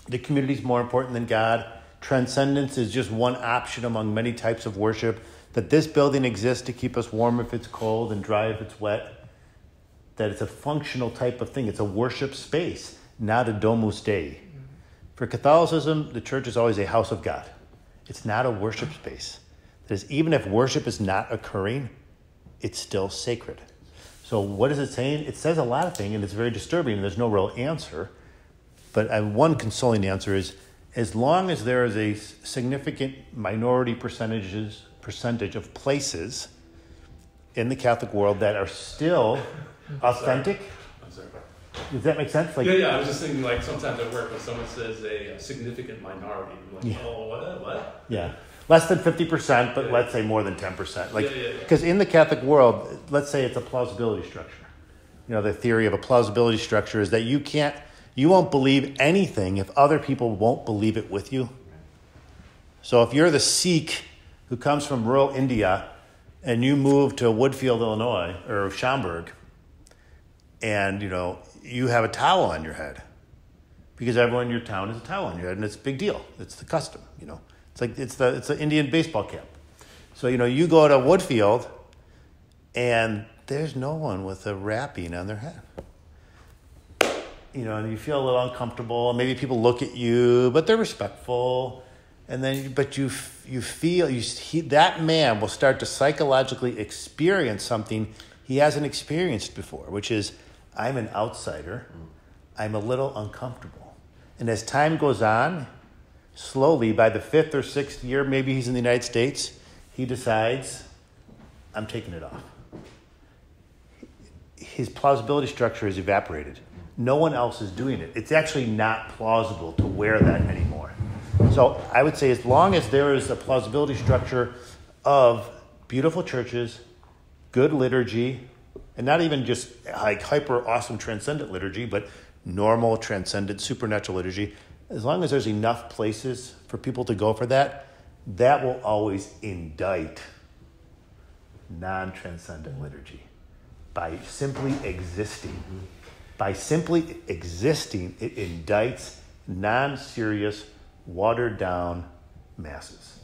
The community is more important than God. Transcendence is just one option among many types of worship. That this building exists to keep us warm if it's cold and dry if it's wet. That it's a functional type of thing. It's a worship space, not a domus Dei. For Catholicism, the church is always a house of God. It's not a worship space. That is, even if worship is not occurring, it's still sacred. So what is it saying? It says a lot of things, and it's very disturbing, and there's no real answer. But one consoling answer is, as long as there is a significant minority percentage of places in the Catholic world that are still authentic.
I'm sorry.
Does that make sense?
Yeah. I was just thinking, sometimes at work when someone says a significant minority, I'm like, oh, what?
Yeah. Less than 50%, but let's say more than 10%. Because in the Catholic world, let's say it's a plausibility structure. The theory of a plausibility structure is that you won't believe anything if other people won't believe it with you. So if you're the Sikh who comes from rural India and you move to Woodfield, Illinois, or Schaumburg, and, you have a towel on your head because everyone in your town has a towel on your head, and it's a big deal. It's the custom, It's like it's the Indian baseball cap. So, you go to Woodfield, and there's no one with a wrapping on their head. And you feel a little uncomfortable. Maybe people look at you, but they're respectful. And then, but you feel that man will start to psychologically experience something he hasn't experienced before, which is, I'm an outsider. I'm a little uncomfortable. And as time goes on, slowly, by the 5th or 6th year, maybe he's in the United States, he decides, I'm taking it off. His plausibility structure is evaporated. No one else is doing it. It's actually not plausible to wear that anymore. So I would say as long as there is a plausibility structure of beautiful churches, good liturgy, and not even just hyper awesome transcendent liturgy, but normal, transcendent, supernatural liturgy, as long as there's enough places for people to go for that, that will always indict non-transcendent liturgy by simply existing. By simply existing, it indicts non-serious, watered-down masses.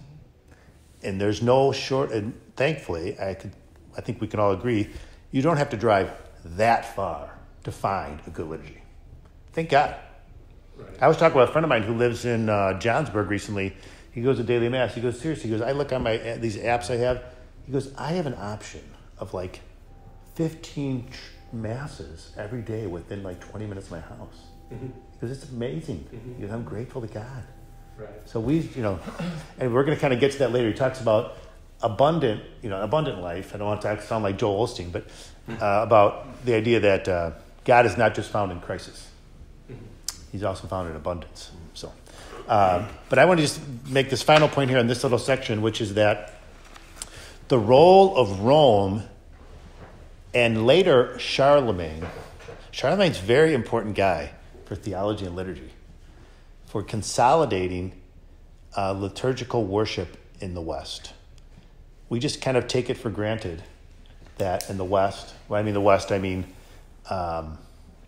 And there's no short, and thankfully, I think we can all agree, you don't have to drive that far to find a good liturgy. Thank God.
Right.
I was talking with a friend of mine who lives in Johnsburg recently. He goes to daily mass. He goes, seriously, he goes, I look on these apps I have. He goes, I have an option of like 15 masses every day within like 20 minutes of my house.
Mm-hmm.
Because it's amazing.
Mm-hmm.
He goes, I'm grateful to God.
Right.
So and we're going to kind of get to that later. He talks about abundant life. I don't want to sound like Joel Osteen, but about the idea that God is not just found in crisis. He's also found in abundance. So, but I want to just make this final point here in this little section, which is that the role of Rome and later Charlemagne's a very important guy for theology and liturgy, for consolidating liturgical worship in the West. We just kind of take it for granted that in the West,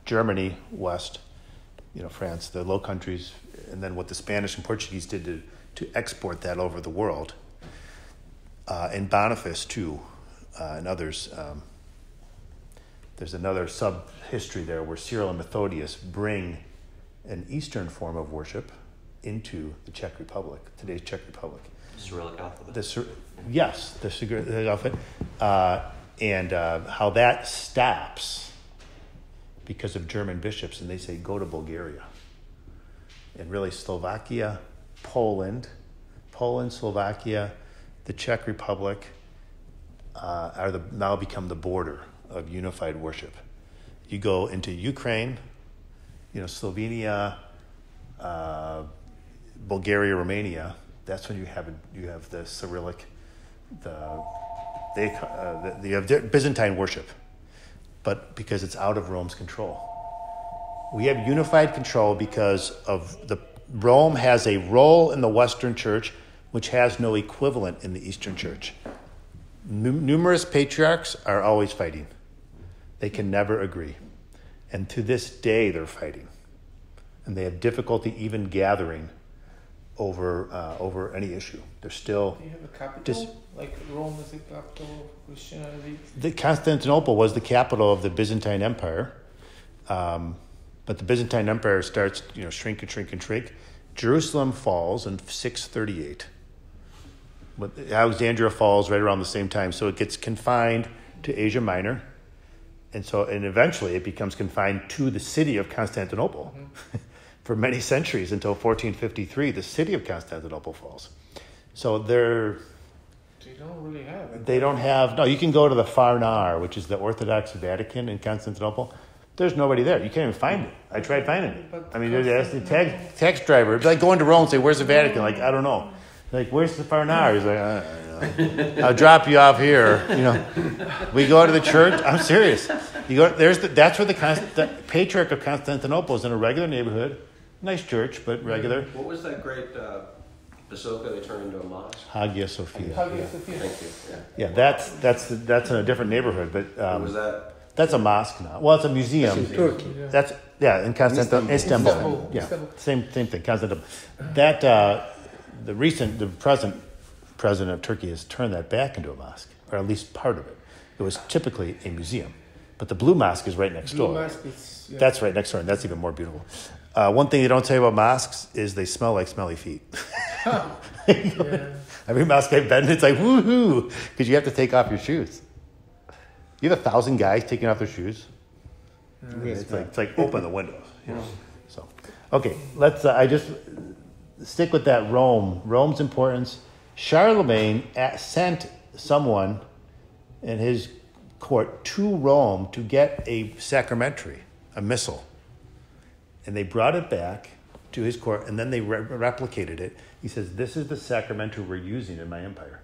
Germany, West, France, the Low Countries, and then what the Spanish and Portuguese did to export that over the world. And Boniface, too, and others. There's another sub-history there where Cyril and Methodius bring an Eastern form of worship into the Czech Republic, today's Czech Republic.
Cyrillic alphabet.
The Cyrillic alphabet. And how that stops because of German bishops, and they say, go to Bulgaria. And really Slovakia, Poland, Slovakia, the Czech Republic now become the border of unified worship. You go into Ukraine, Slovenia, Bulgaria, Romania. That's when you have the Cyrillic, you have Byzantine worship, but because it's out of Rome's control. We have unified control because of Rome has a role in the Western Church which has no equivalent in the Eastern Church. Numerous patriarchs are always fighting. They can never agree. And to this day, they're fighting. And they have difficulty even gathering over any issue. They're still...
Do you have a capital? Like Rome is the capital of Christianity?
Constantinople was the capital of the Byzantine Empire. But the Byzantine Empire starts, shrink. Jerusalem falls in 638. But Alexandria falls right around the same time. So it gets confined to Asia Minor. And eventually it becomes confined to the city of Constantinople. Mm-hmm. For many centuries until 1453, the city of Constantinople falls. So they
don't really have it.
They don't have... No, you can go to the Farnar, which is the Orthodox Vatican in Constantinople. There's nobody there. You can't even find it. I tried finding it. There's the tax driver. It's like going to Rome and say, where's the Vatican? Like, I don't know. Like, where's the Farnar? He's like, I don't know. I'll drop you off here. We go to the church. I'm serious. You go. That's where the Patriarch of Constantinople is in a regular neighborhood. Nice church, but regular.
What was that great basilica they turned into a mosque?
Hagia Sophia.
Hagia Sophia.
Thank you.
Yeah, that's in a different neighborhood, but
What was that?
That's a mosque now. Well, it's a museum.
Turkey. Yeah.
That's in Constantinople. Istanbul. Yeah, same thing. Constantinople. That the present president of Turkey has turned that back into a mosque, or at least part of it. It was typically a museum, but the Blue Mosque is right next door. That's right next door, and that's even more beautiful. One thing they don't say about mosques is they smell like smelly feet. Every mosque I've been to, it's like woohoo, because you have to take off your shoes. You have 1,000 guys taking off their shoes. It's like open the windows, So, okay, let's. I just stick with that. Rome's importance. Charlemagne sent someone in his court to Rome to get a sacramentary, a missal, and they brought it back to his court, and then they replicated it. He says, "This is the sacramentary we're using in my empire."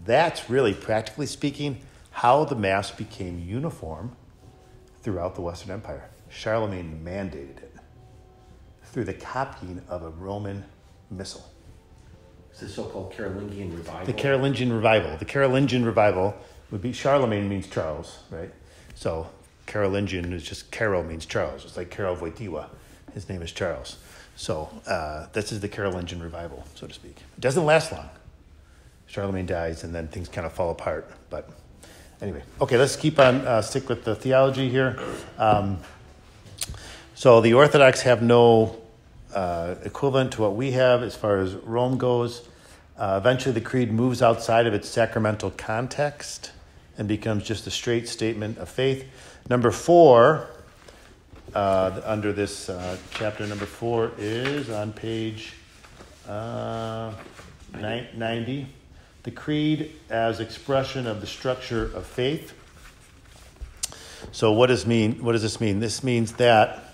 That's really, practically speaking, how the Mass became uniform throughout the Western Empire. Charlemagne mandated it through the copying of a Roman missal.
It's the so-called Carolingian revival.
The Carolingian revival. The Carolingian revival would be, Charlemagne means Charles, right? So Carolingian is just, Carol means Charles. It's like Karol Wojtyła. His name is Charles. So this is the Carolingian revival, so to speak. It doesn't last long. Charlemagne dies, and then things kind of fall apart. But anyway, okay, let's keep on, stick with the theology here. So the Orthodox have no equivalent to what we have as far as Rome goes. Eventually, the creed moves outside of its sacramental context and becomes just a straight statement of faith. Number 4, under this chapter, number 4 is on page 90. The creed as expression of the structure of faith. So what does this mean? This means that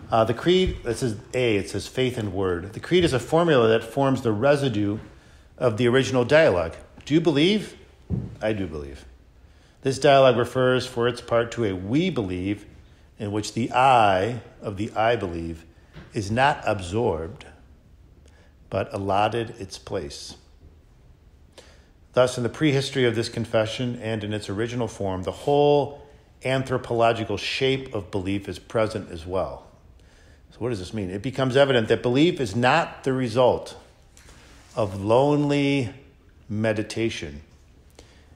the creed, this is A, it says faith and word. The creed is a formula that forms the residue of the original dialogue. Do you believe? I do believe. This dialogue refers for its part to a we believe in which the I of the I believe is not absorbed, but allotted its place. Thus, in the prehistory of this confession and in its original form, the whole anthropological shape of belief is present as well. So what does this mean? It becomes evident that belief is not the result of lonely meditation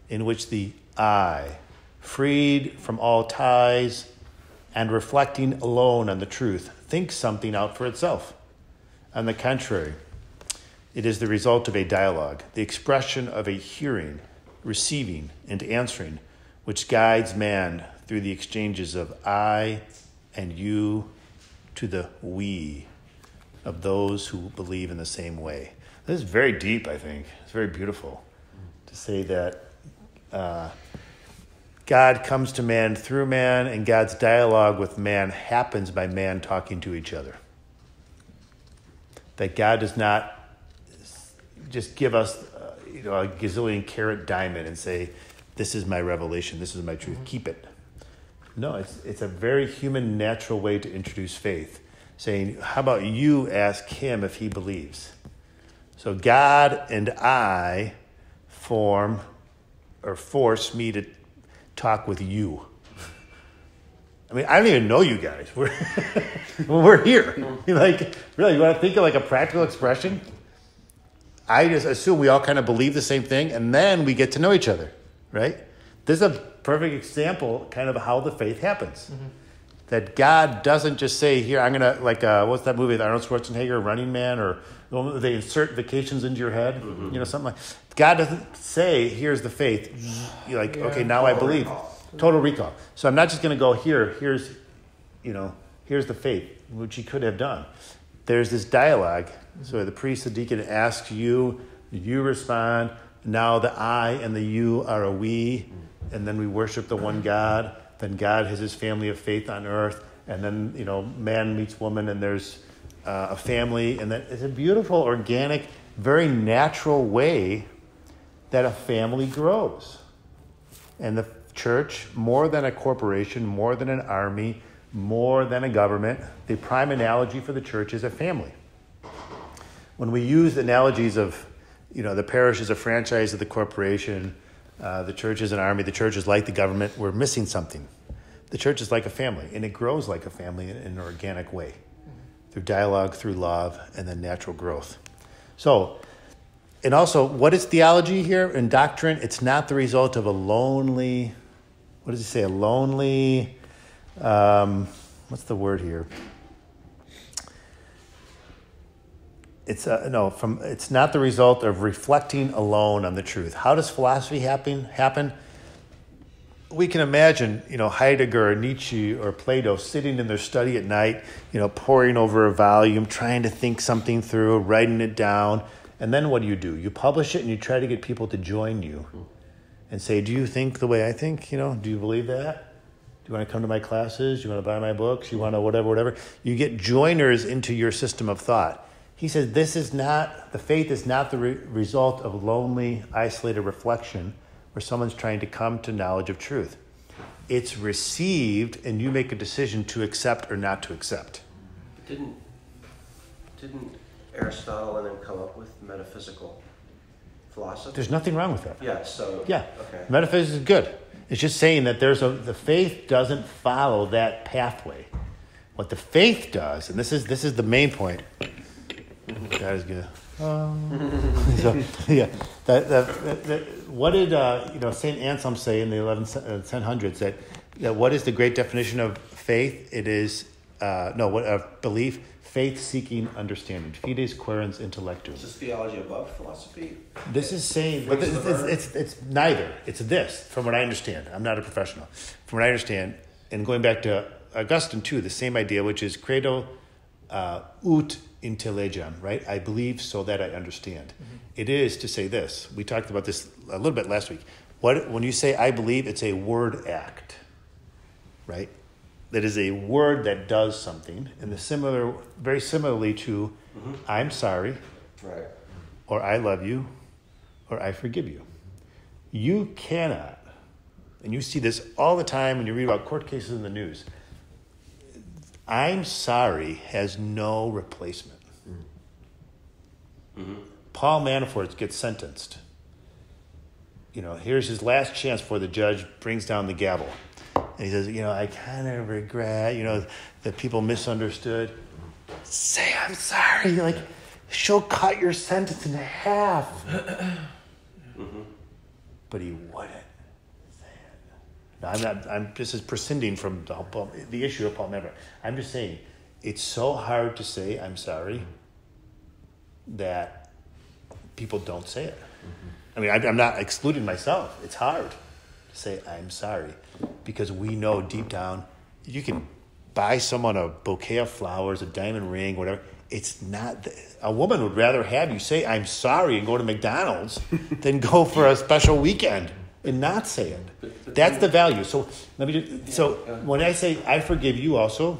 in which the I, freed from all ties and reflecting alone on the truth, thinks something out for itself. On the contrary, it is the result of a dialogue, the expression of a hearing, receiving, and answering, which guides man through the exchanges of I and you to the we of those who believe in the same way. This is very deep, I think. It's very beautiful to say that God comes to man through man, and God's dialogue with man happens by man talking to each other. That God does not just give us a gazillion carat diamond and say, this is my revelation, this is my truth, keep it. No, it's a very human, natural way to introduce faith, saying, how about you ask him if he believes? So God and I force me to talk with you. I mean, I don't even know you guys. We're here. Like, really, you want to think of like a practical expression? I just assume we all kind of believe the same thing, and then we get to know each other, right? This is a perfect example kind of how the faith happens. Mm-hmm. That God doesn't just say, here, I'm going to, like, what's that movie with Arnold Schwarzenegger, Running Man, or they insert vacations into your head, something like that. God doesn't say, here's the faith. You're like, okay, now I believe. Total recall. So I'm not just going to go, here's the faith, which he could have done. There's this dialogue. So the priest, the deacon asks you, you respond. Now the I and the you are a we, and then we worship the one God. Then God has his family of faith on earth, and then, man meets woman, and there's a family, and that it's a beautiful, organic, very natural way that a family grows. And the church, more than a corporation, more than an army, more than a government, the prime analogy for the church is a family. When we use analogies of, the parish is a franchise of the corporation, the church is an army, the church is like the government, we're missing something. The church is like a family, and it grows like a family in an organic way, through dialogue, through love, and then natural growth. So, and also, what is theology here in doctrine? It's not the result of a lonely, what does he say, a lonely, what's the word here? It's not the result of reflecting alone on the truth. How does philosophy happen? We can imagine, Heidegger or Nietzsche or Plato sitting in their study at night, poring over a volume, trying to think something through, writing it down. And then what do? You publish it and you try to get people to join you and say, do you think the way I think? Do you believe that? Do you want to come to my classes? Do you want to buy my books? You want to whatever? You get joiners into your system of thought. He says the faith is not the result of lonely, isolated reflection where someone's trying to come to knowledge of truth. It's received, and you make a decision to accept or not to accept.
Didn't Didn't Aristotle and then come up with metaphysical philosophy?
There's nothing wrong with that.
Yeah, so...
Yeah,
Okay.
metaphysics is good. It's just saying that the faith doesn't follow that pathway. What the faith does, and this is the main point. That is good. So, yeah, what did Saint Anselm say in the 1100s that what is the great definition of faith? It is belief, faith seeking understanding. Fides quaerens intellectum.
Is this theology above philosophy?
This is saying, but it's neither. It's this, from what I understand. I'm not a professional. From what I understand, and going back to Augustine too, the same idea, which is credo ut intelligam, right? I believe so that I understand. Mm-hmm. It is to say this. We talked about this a little bit last week. When you say I believe, it's a word act, right? That is a word that does something, and very similarly to I'm sorry,
right,
or I love you, or I forgive you. You cannot, and you see this all the time when you read about court cases in the news, I'm sorry has no replacement. Mm-hmm. Paul Manafort gets sentenced. Here's his last chance before the judge brings down the gavel. And he says, I kind of regret, that people misunderstood. Say I'm sorry. She'll cut your sentence in half. Mm-hmm. But he wouldn't say it. Now, I'm just prescinding from the issue of Paul Manafort. I'm just saying, it's so hard to say I'm sorry that people don't say it. Mm-hmm. I mean, I'm not excluding myself. It's hard to say I'm sorry because we know deep down you can buy someone a bouquet of flowers, a diamond ring, whatever. It's not. A woman would rather have you say I'm sorry and go to McDonald's than go for a special weekend and not say it. That's the value. So when I say I forgive you, also,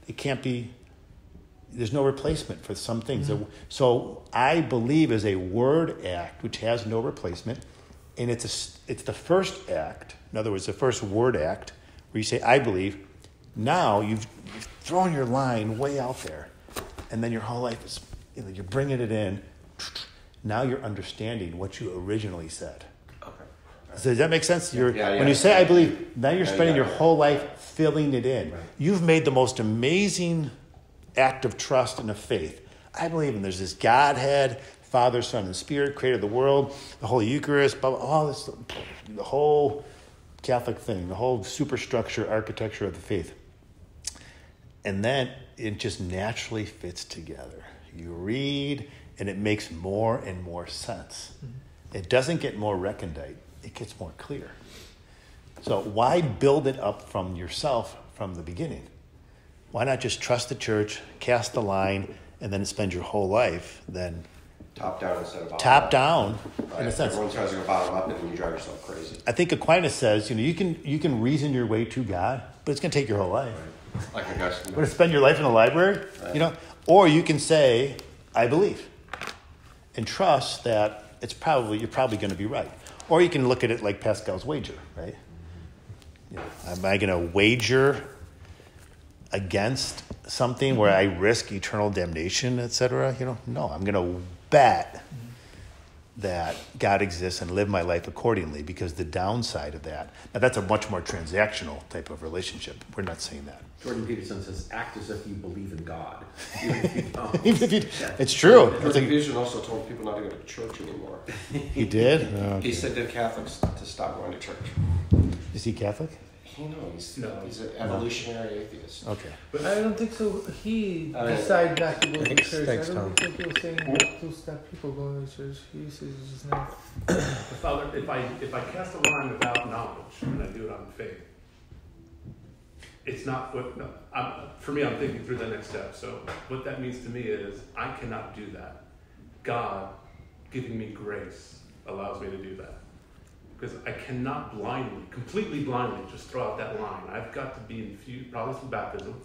it can't be. There's no replacement for some things. Mm-hmm. So I believe is a word act which has no replacement, and it's the first act. In other words, the first word act where you say I believe. Now you've thrown your line way out there, and then your whole life is you're bringing it in. Now you're understanding what you originally said. Okay. So does that make sense? When you say I believe, now you're spending your whole life filling it in. Right. You've made the most amazing act of trust and of faith. I believe in there's this Godhead, Father, Son, and Spirit, created the world, the Holy Eucharist, blah, blah, all this, the whole Catholic thing, the whole superstructure, architecture of the faith. And then it just naturally fits together. You read, and it makes more and more sense. Mm-hmm. It doesn't get more recondite. It gets more clear. So why build it up from yourself from the beginning? Why not just trust the church, cast the line, and then spend your whole life then
top down instead of bottom
top
up.
Down,
right.
In a sense.
Everyone tries to go bottom up, and then you drive yourself crazy.
I think Aquinas says, you can reason your way to God, but it's going to take your whole life.
Right. Like Augustine.
You're going to spend your life in the library,
right.
Or you can say, I believe, and trust that you're probably going to be right. Or you can look at it like Pascal's wager, right? Am I going to wager against something where I risk eternal damnation, etc.? No, I'm going to bet that God exists and live my life accordingly, because the downside of that, now that's a much more transactional type of relationship. We're not saying that.
Jordan Peterson says, act as if you believe in God. Even if you don't.
It's true.
Jordan Peterson also told people not to go to church anymore.
He did?
He said to Catholics to stop going to church.
Is he Catholic?
He's an evolutionary atheist.
Okay.
But I don't think so. He decided not to go to church. I don't think he was saying to stop people going to church. He says it's not.
Father, if I cast a line without knowledge and I do it on faith, it's not what. No, for me, I'm thinking through the next step. So what that means to me is I cannot do that. God, giving me grace, allows me to do that. Because I cannot completely blindly, just throw out that line. I've got to be infused, probably through baptism.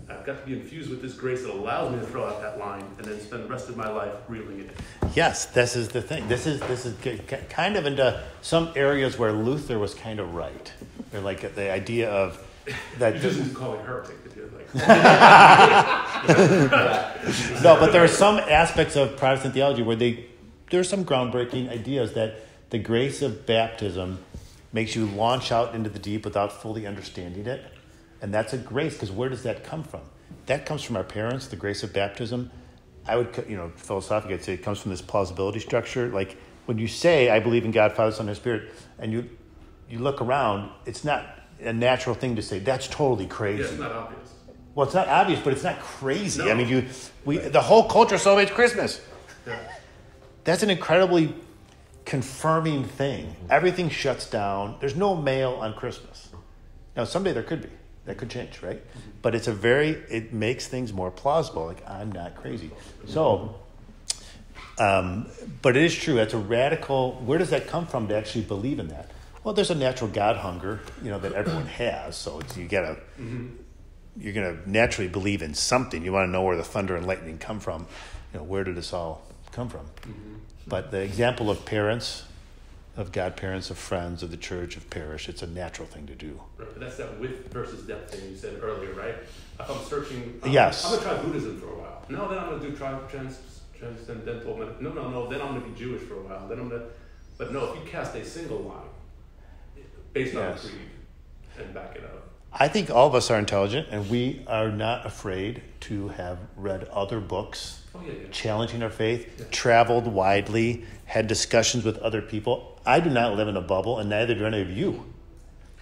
I've got to be infused with this grace that allows me to throw out that line and then spend the rest of my life reeling it in.
Yes, this is the thing. This is kind of into some areas where Luther was kind of right. Or like the idea of that
You just need to call it heretic if you're like.
no, but there are some aspects of Protestant theology where there's some groundbreaking ideas that the grace of baptism makes you launch out into the deep without fully understanding it. And that's a grace, because where does that come from? That comes from our parents, the grace of baptism. I would, philosophically, I'd say it comes from this plausibility structure. Like when you say, I believe in God, Father, Son, and Spirit, and you look around, it's not a natural thing to say, that's totally crazy.
Yeah, it's not obvious.
Well, it's not obvious, but it's not crazy.
No.
I mean, the whole culture celebrates Christmas.
Yeah.
That's an incredibly confirming thing. Everything shuts down. There's no mail on Christmas. Now, someday there could be. That could change, right? But it makes things more plausible. Like, I'm not crazy. So, but it is true. That's a radical, where does that come from to actually believe in that? Well, there's a natural God hunger, that everyone has. So you're going to naturally believe in something. You want to know where the thunder and lightning come from. Where did this all come from? Mm-hmm. But the example of parents, of godparents, of friends, of the church, of parish, it's a natural thing to do.
Right, but that's that width versus depth thing you said earlier, right? If I'm searching,
yes.
I'm going to try Buddhism for a while. No, then I'm going to do transcendental. No, then I'm going to be Jewish for a while. But no, if you cast a single line based on a creed and back it up.
I think all of us are intelligent, and we are not afraid to have read other books, challenging our faith, traveled widely, had discussions with other people. I do not live in a bubble, and neither do any of you.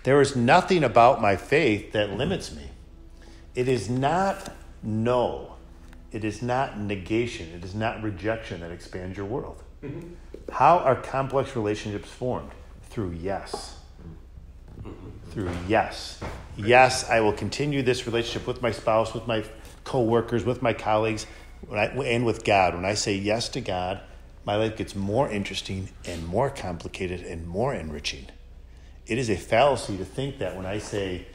There is nothing about my faith that limits me. It is not no. It is not negation. It is not rejection that expands your world. Mm-hmm. How are complex relationships formed? Through yes. Through yes. Yes, I will continue this relationship with my spouse, with my co-workers, with my colleagues, and with God. When I say yes to God, my life gets more interesting and more complicated and more enriching. It is a fallacy to think that when I say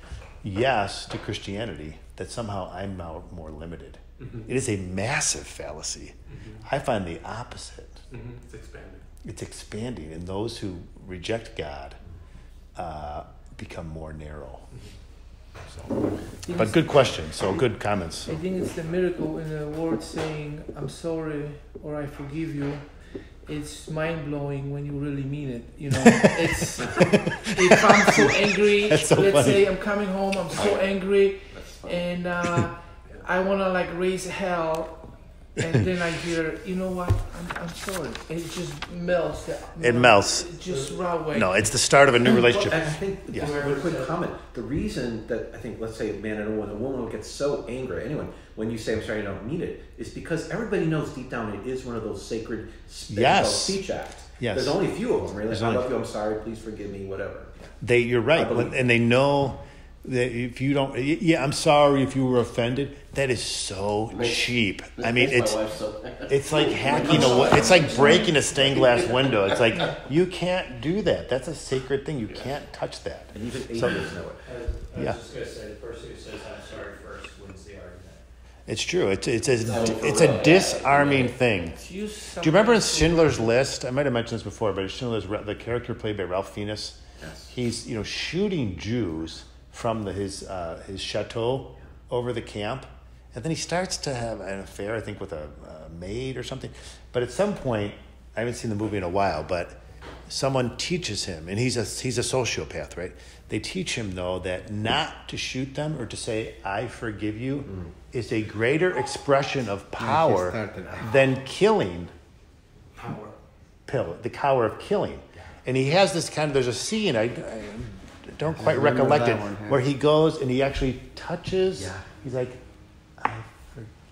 yes to Christianity, that somehow I'm now more limited. Mm-hmm. It is a massive fallacy. Mm-hmm. I find the opposite.
Mm-hmm. It's expanding.
It's expanding, and those who reject God become more narrow. So, but good question. So good comments.
I think it's the miracle in the word saying "I'm sorry" or "I forgive you." It's mind blowing when you really mean it. It's if I'm so angry. Let's say I'm coming home. I'm so angry, and I want to raise hell. And then I hear, you know what? I'm sorry. It just melts.
It melts.
It just right away.
No, it's the start of a new relationship.
Well, I think, a quick comment. The reason that I think, let's say a man and a woman will get so angry, anyone, when you say, I'm sorry, I don't mean it, is because everybody knows deep down it is one of those sacred speech acts.
Yes.
There's only a few of them, really. I love you, I'm sorry, please forgive me, whatever.
You're right. And they know that if you don't, I'm sorry if you were offended. That is so cheap. I mean, it's like hacking it's like breaking a stained glass window. It's like, you can't do that. That's a sacred thing. You can't touch that.
And even atheists know it.
I was just going to say, the person who says I'm sorry first wins the argument.
It's true. It's a disarming thing. Do you remember in Schindler's List? I might have mentioned this before, but in Schindler's List, the character played by Ralph Fiennes, he's shooting Jews from his chateau over the camp. And then he starts to have an affair, I think, with a maid or something. But at some point, I haven't seen the movie in a while, but someone teaches him, and he's a sociopath, right? They teach him, though, that not to shoot them or to say, I forgive you, is a greater expression of power than killing. The power of killing. And he has this there's a scene, I don't quite recollect it, where he goes and he actually touches, he's like,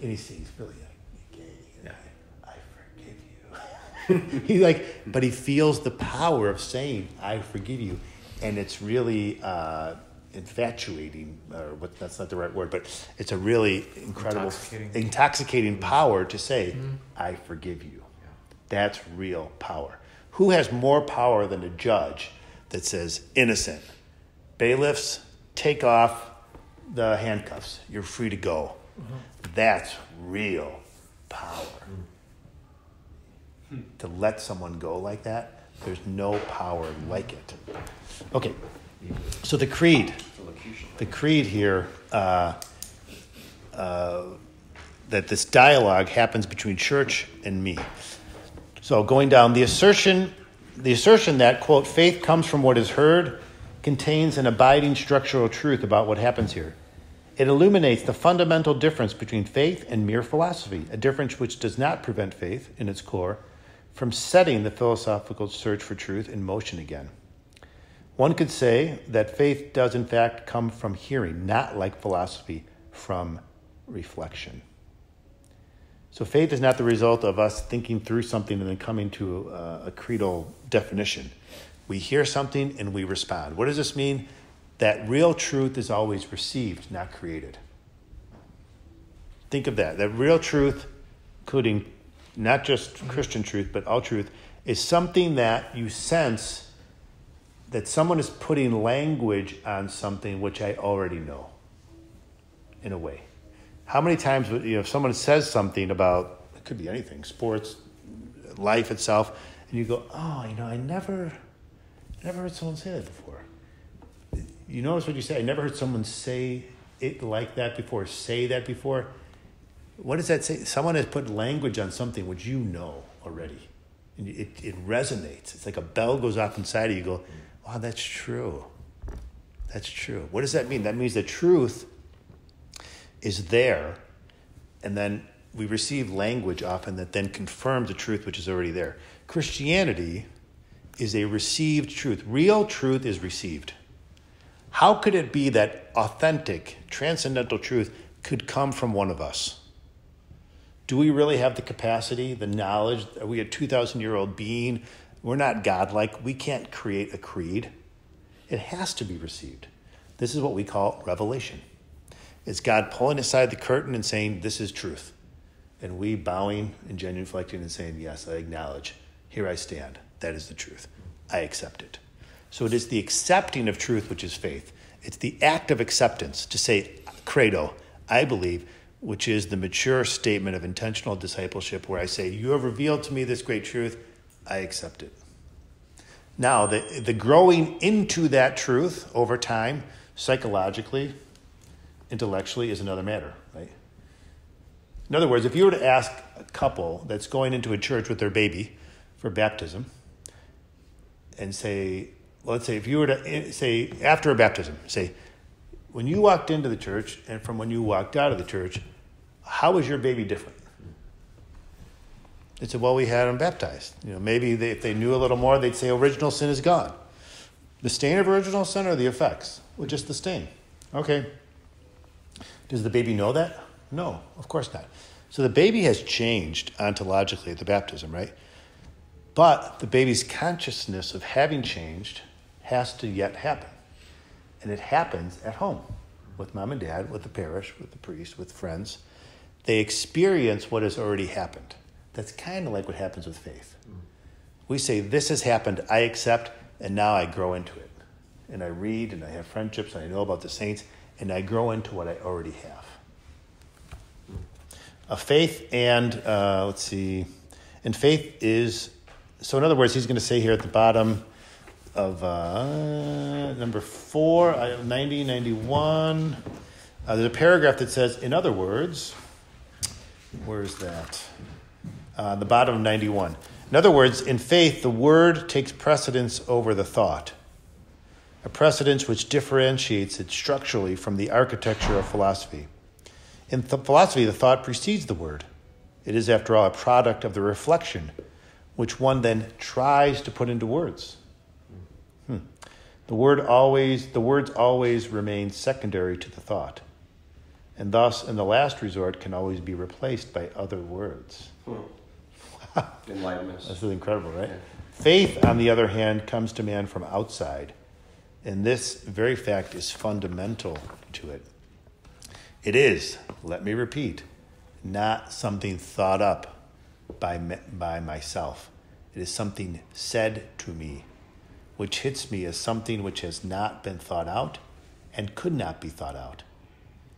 and he's really like, I forgive you. But he feels the power of saying, I forgive you. And it's really infatuating, that's not the right word, but it's a really incredible, intoxicating power to say, I forgive you. Yeah. That's real power. Who has more power than a judge that says, innocent? Bailiffs, take off the handcuffs. You're free to go. Mm-hmm. That's real power. Mm-hmm. To let someone go like that, there's no power like it. Okay, so the creed. the creed here, that this dialogue happens between church and me. So going down, the assertion that, quote, faith comes from what is heard contains an abiding structural truth about what happens here. It illuminates the fundamental difference between faith and mere philosophy, a difference which does not prevent faith, in its core, from setting the philosophical search for truth in motion again. One could say that faith does in fact come from hearing, not like philosophy, from reflection. So faith is not the result of us thinking through something and then coming to a creedal definition. We hear something and we respond. What does this mean? That real truth is always received, not created. Think of that. That real truth, including not just Christian truth, but all truth, is something that you sense that someone is putting language on something which I already know, in a way. How many times, if someone says something about, it could be anything, sports, life itself, and you go, oh, I never heard someone say that before. You notice what you say? I never heard someone say it like that before, say that before. What does that say? Someone has put language on something which you know already. And it resonates. It's like a bell goes off inside of you. You go, wow, that's true. That's true. What does that mean? That means the truth is there, and then we receive language often that then confirms the truth which is already there. Christianity is a received truth. Real truth is received. How could it be that authentic, transcendental truth could come from one of us? Do we really have the capacity, the knowledge? Are we a 2,000-year-old being? We're not godlike. We can't create a creed. It has to be received. This is what we call revelation. It's God pulling aside the curtain and saying, this is truth. And we bowing and genuflecting and saying, yes, I acknowledge. Here I stand. That is the truth. I accept it. So it is the accepting of truth which is faith. It's the act of acceptance to say, credo, I believe, which is the mature statement of intentional discipleship where I say, you have revealed to me this great truth. I accept it. Now, the growing into that truth over time, psychologically, intellectually, is another matter, right? In other words, if you were to ask a couple that's going into a church with their baby for baptism and say, well, let's say if you were to say after a baptism, say, when you walked into the church and from when you walked out of the church, how was your baby different? They said, well, we had them baptized. Maybe if they knew a little more, they'd say original sin is gone. The stain of original sin or the effects? Well, just the stain. Okay. Does the baby know that? No, of course not. So the baby has changed ontologically at the baptism, right? But the baby's consciousness of having changed has to yet happen. And it happens at home with mom and dad, with the parish, with the priest, with friends. They experience what has already happened. That's kind of like what happens with faith. We say, this has happened, I accept, and now I grow into it. And I read, and I have friendships, and I know about the saints, and I grow into what I already have. A faith and, and faith is, so in other words, he's going to say here at the bottom of number 4, 90, 91, there's a paragraph that says, in other words, where's that? The bottom of 91. In other words, in faith, the word takes precedence over the thought, a precedence which differentiates it structurally from the architecture of philosophy. In philosophy, the thought precedes the word. It is, after all, a product of the reflection, which one then tries to put into words. The words always remain secondary to the thought, and thus, in the last resort, can always be replaced by other words.
Enlightenment.
That's really incredible, right? Yeah. Faith, on the other hand, comes to man from outside, and this very fact is fundamental to it. It is, let me repeat, not something thought up by myself. It is something said to me, which hits me as something which has not been thought out and could not be thought out,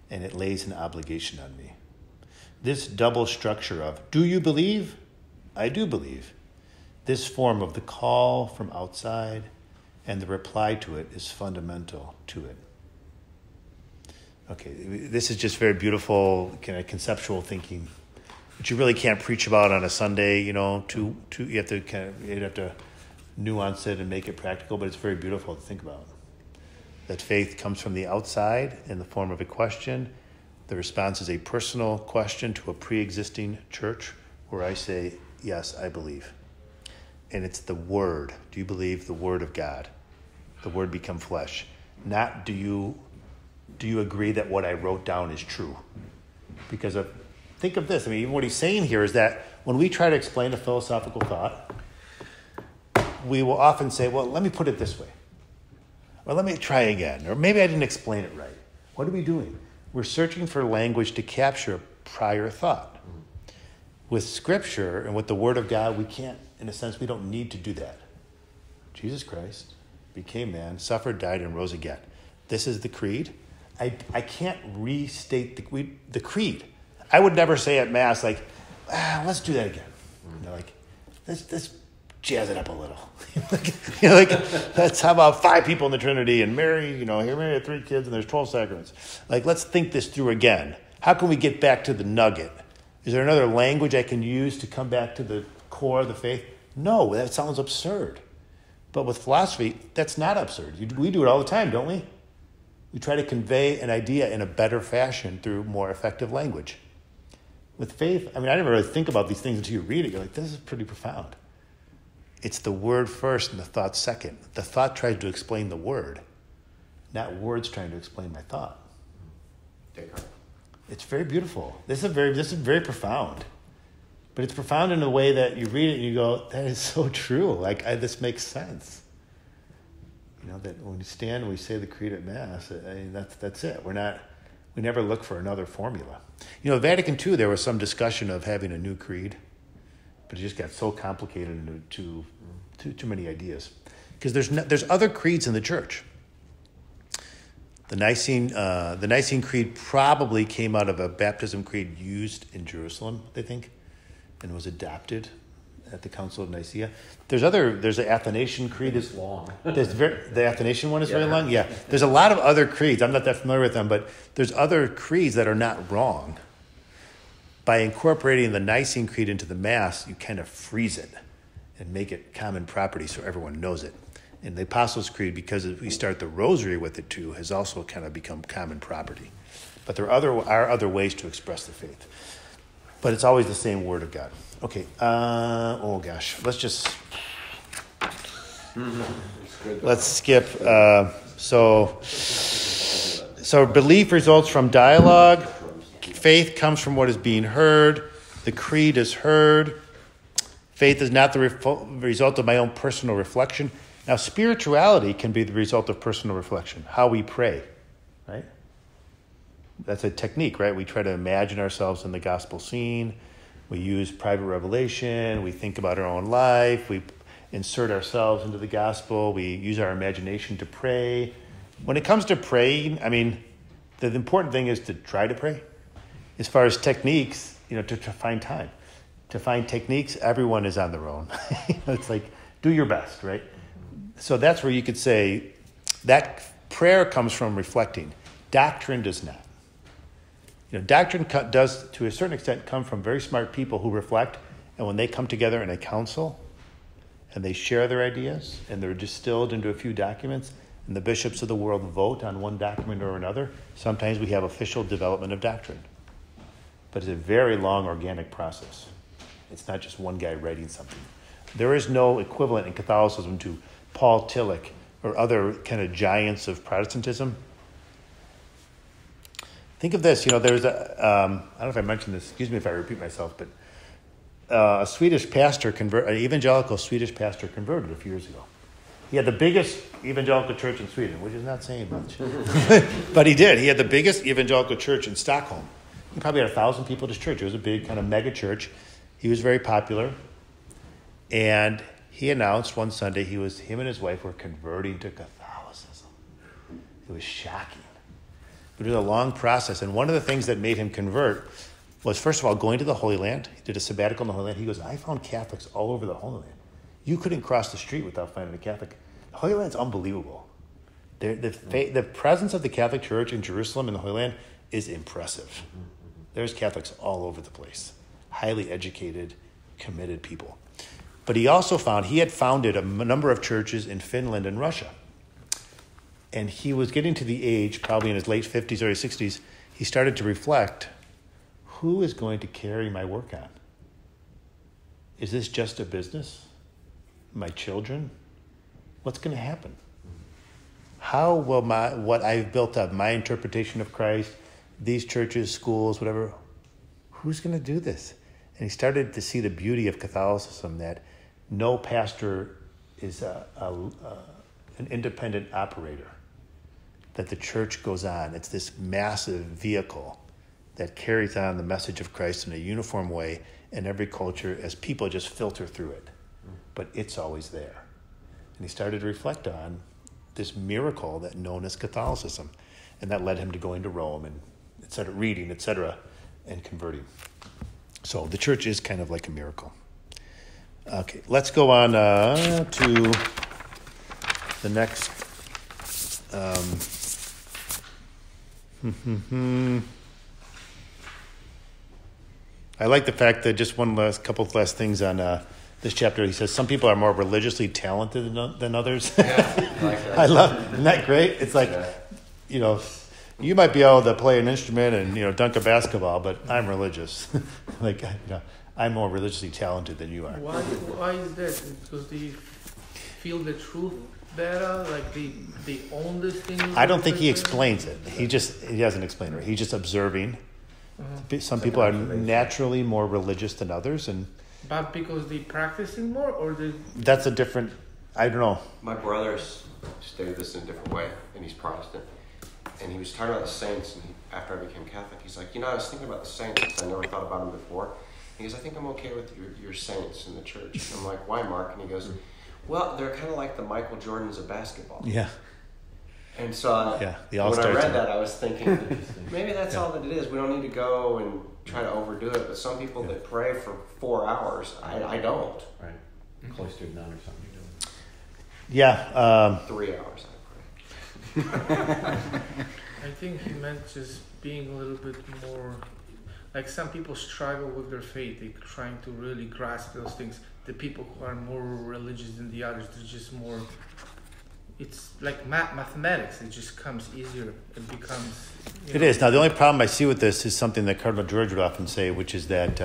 and it lays an obligation on me. This double structure of, do you believe? I do believe. This form of the call from outside and the reply to it is fundamental to it. Okay, this is just very beautiful, kind of conceptual thinking, which you really can't preach about on a Sunday. You have to nuance it and make it practical, but it's very beautiful to think about. That faith comes from the outside in the form of a question. The response is a personal question to a pre-existing church where I say, yes, I believe. And it's the Word. Do you believe the Word of God? The Word become flesh. Not do you agree that what I wrote down is true? Because think of this. I mean, even what he's saying here is that when we try to explain a philosophical thought, we will often say, well, let me put it this way. Or let me try again. Or maybe I didn't explain it right. What are we doing? We're searching for language to capture prior thought. With Scripture and with the Word of God, we can't, in a sense, we don't need to do that. Jesus Christ became man, suffered, died, and rose again. This is the creed. I can't restate the creed. I would never say at Mass, let's do that again. Let's jazz it up a little. Let's how about 5 people in the Trinity and Mary, Mary had 3 kids and there's 12 sacraments. Let's think this through again. How can we get back to the nugget? Is there another language I can use to come back to the core of the faith? No, that sounds absurd. But with philosophy, that's not absurd. We do it all the time, don't we? We try to convey an idea in a better fashion through more effective language. With faith, I never really think about these things until you read it. You're like, this is pretty profound. It's the word first and the thought second. The thought tries to explain the word, not words trying to explain my thought.
Descartes.
It's very beautiful. This is very profound. But it's profound in a way that you read it and you go, that is so true. This makes sense. That when we stand and we say the creed at Mass, that's it. We never look for another formula. Vatican II, there was some discussion of having a new creed, but it just got so complicated into too many ideas. Because there's other creeds in the church. The Nicene Creed probably came out of a baptism creed used in Jerusalem, they think, and was adopted at the Council of Nicaea. There's the Athanasian Creed.
It's long.
The Athanasian one is very long? Yeah. There's a lot of other creeds. I'm not that familiar with them, but there's other creeds that are not wrong. By incorporating the Nicene Creed into the Mass, you kind of freeze it and make it common property so everyone knows it. And the Apostles' Creed, because we start the Rosary with it too, has also kind of become common property. But there are other ways to express the faith. But it's always the same Word of God. Okay. Let's skip. So belief results from dialogue. Faith comes from what is being heard. The creed is heard. Faith is not the result of my own personal reflection. Now, spirituality can be the result of personal reflection. How we pray, right? That's a technique, right? We try to imagine ourselves in the gospel scene. We use private revelation. We think about our own life. We insert ourselves into the gospel. We use our imagination to pray. When it comes to praying, the important thing is to try to pray. As far as techniques, to find time. To find techniques, everyone is on their own. It's like, do your best, right? So that's where you could say that prayer comes from reflecting. Doctrine does not. Doctrine does, to a certain extent, come from very smart people who reflect, and when they come together in a council and they share their ideas and they're distilled into a few documents, and the bishops of the world vote on one document or another, sometimes we have official development of doctrine. But it's a very long organic process. It's not just one guy writing something. There is no equivalent in Catholicism to Paul Tillich or other kind of giants of Protestantism. Think of this, there's I don't know if I mentioned this, excuse me if I repeat myself, but a Swedish pastor, an evangelical Swedish pastor converted a few years ago. He had the biggest evangelical church in Sweden, which is not saying much. But he did. He had the biggest evangelical church in Stockholm. He probably had 1,000 people at his church. It was a big kind of mega church. He was very popular. And he announced one Sunday him and his wife were converting to Catholicism. It was shocking. But it was a long process. And one of the things that made him convert was, first of all, going to the Holy Land. He did a sabbatical in the Holy Land. He goes, I found Catholics all over the Holy Land. You couldn't cross the street without finding a Catholic. The Holy Land's unbelievable. The presence of the Catholic Church in Jerusalem and the Holy Land is impressive. There's Catholics all over the place, highly educated, committed people. But he also he had founded a number of churches in Finland and Russia. And he was getting to the age, probably in his late 50s, early 60s, he started to reflect, who is going to carry my work on? Is this just a business? My children? What's going to happen? How will what I've built up, my interpretation of Christ, these churches, schools, whatever, who's going to do this? And he started to see the beauty of Catholicism, that no pastor is an independent operator, that the church goes on. It's this massive vehicle that carries on the message of Christ in a uniform way in every culture as people just filter through it. But it's always there. And he started to reflect on this miracle that known as Catholicism. And that led him to going to Rome and reading, and converting. So the church is kind of like a miracle. Okay, let's go on to the next. I like the fact that just couple of last things on this chapter. He says some people are more religiously talented than others.
Yeah, I like that.
I love. Isn't that great? It's like, you might be able to play an instrument and dunk a basketball, but I'm religious. I'm more religiously talented than you are.
Why is that? Because they feel the truth better, like they own this thing.
I don't think he explains it. He doesn't explain it. He's just observing. Some people are naturally more religious than others,
but because they practicing more, or
that's a different. I don't know.
My brother's stated this in a different way, and he's Protestant. And he was talking about the saints, and after I became Catholic, he's like, I was thinking about the saints because I never thought about them before. He goes, I think I'm okay with your saints in the church. And I'm like, why, Mark? And he goes, well, they're kind of like the Michael Jordans of basketball.
Yeah.
And so
the
when
All-Star
I read
team.
that, I was thinking, maybe that's all that it is. We don't need to go and try to overdo it. But some people that pray for 4 hours, I don't.
Right. Cloistered nun or something.
Yeah.
3 hours I pray.
I think he meant just being a little bit more. Like some people struggle with their faith, they're trying to really grasp those things. The people who are more religious than the others, they're just more. It's like mathematics. It just comes easier. It becomes.
It is. Now, the only problem I see with this is something that Cardinal George would often say, which is that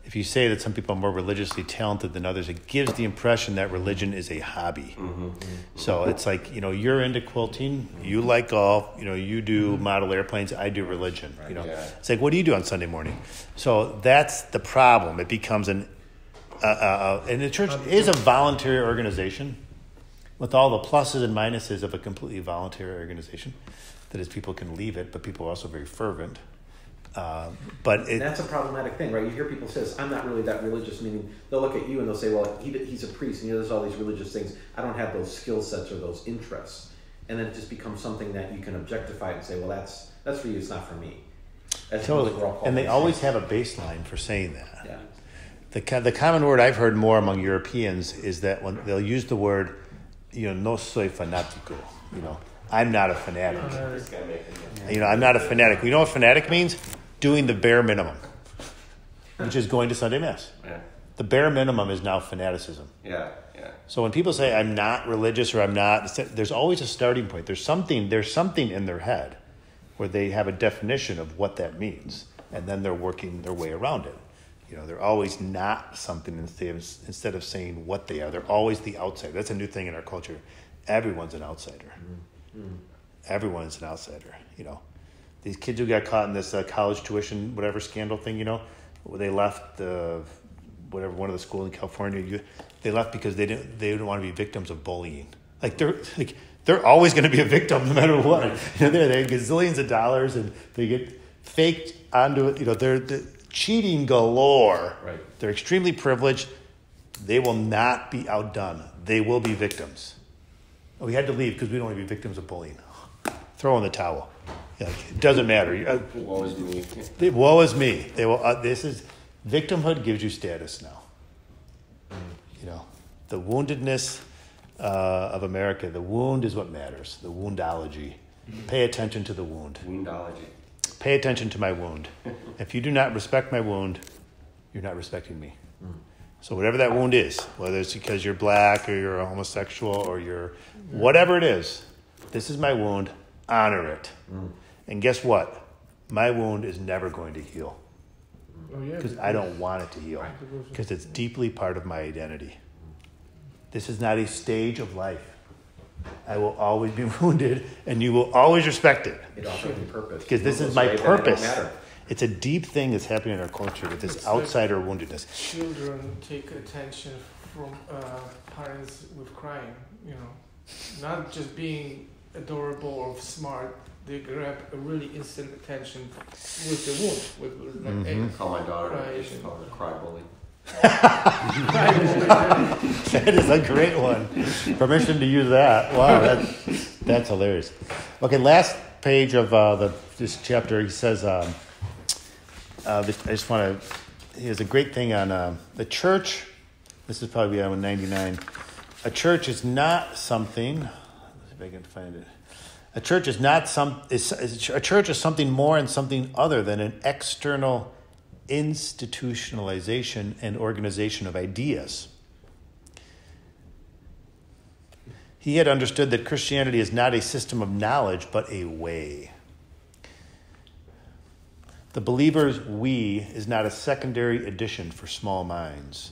if you say that some people are more religiously talented than others, it gives the impression that religion is a hobby. Mm-hmm. So it's like, you're into quilting, you like golf, you do model airplanes, I do religion.
Right, yeah.
It's like, what do you do on Sunday morning? So that's the problem. It becomes and the church is a voluntary organization with all the pluses and minuses of a completely voluntary organization. That is, people can leave it, but people are also very fervent. But
that's a problematic thing, right? You hear people say, I'm not really that religious, meaning they'll look at you and they'll say, well, he's a priest and he does all these religious things. I don't have those skill sets or those interests. And then it just becomes something that you can objectify and say, well, that's for you, it's not for me. That's
totally. And they always have a baseline for saying that. Yeah. The common word I've heard more among Europeans is that when they'll use the word, no soy fanático, I'm not a fanatic. I'm not a fanatic. You know what fanatic means? Doing the bare minimum, which is going to Sunday Mass.
Yeah.
The bare minimum is now fanaticism.
Yeah.
So when people say I'm not religious or I'm not, there's always a starting point. There's something in their head where they have a definition of what that means, and then they're working their way around it. They're always not something instead of saying what they are. They're always the outsider. That's a new thing in our culture. Everyone's an outsider. Mm-hmm. Everyone's an outsider. These kids who got caught in this college tuition, whatever scandal thing, they left one of the schools in California. They left because they didn't want to be victims of bullying. They're always going to be a victim no matter what. They get gazillions of dollars and they get faked onto it. They're cheating galore.
Right.
They're extremely privileged. They will not be outdone. They will be victims. We had to leave because we don't want to be victims of bullying. Throw in the towel. It doesn't matter.
Woe is me.
Woe is me. They will. This is victimhood gives you status now. The woundedness, of America. The wound is what matters. The woundology. Pay attention to the wound.
Woundology.
Pay attention to my wound. If you do not respect my wound, you're not respecting me. So whatever that wound is, whether it's because you're black or you're a homosexual or you're whatever it is, this is my wound. Honor it. And guess what? My wound is never going to heal. Because I don't want it to heal. Because it's deeply part of my identity. This is not a stage of life. I will always be wounded, and you will always respect it.
It offers me purpose.
Because this is my purpose. It's a deep thing that's happening in our culture with this outsider woundedness.
Children take attention from parents with crying, not just being adorable or smart. They grab a really instant attention with the wound. With like
I call my daughter, I call her a cry bully.
That is a great one. Permission to use that. Wow, that's hilarious. Okay, last page of this chapter, he says, I just want to, he has a great thing on the church. This is probably on 99. A church is not something, let's see if I can find it. A church is not a church is something more and something other than an external institutionalization and organization of ideas. He had understood that Christianity is not a system of knowledge, but a way. The believer's we is not a secondary addition for small minds.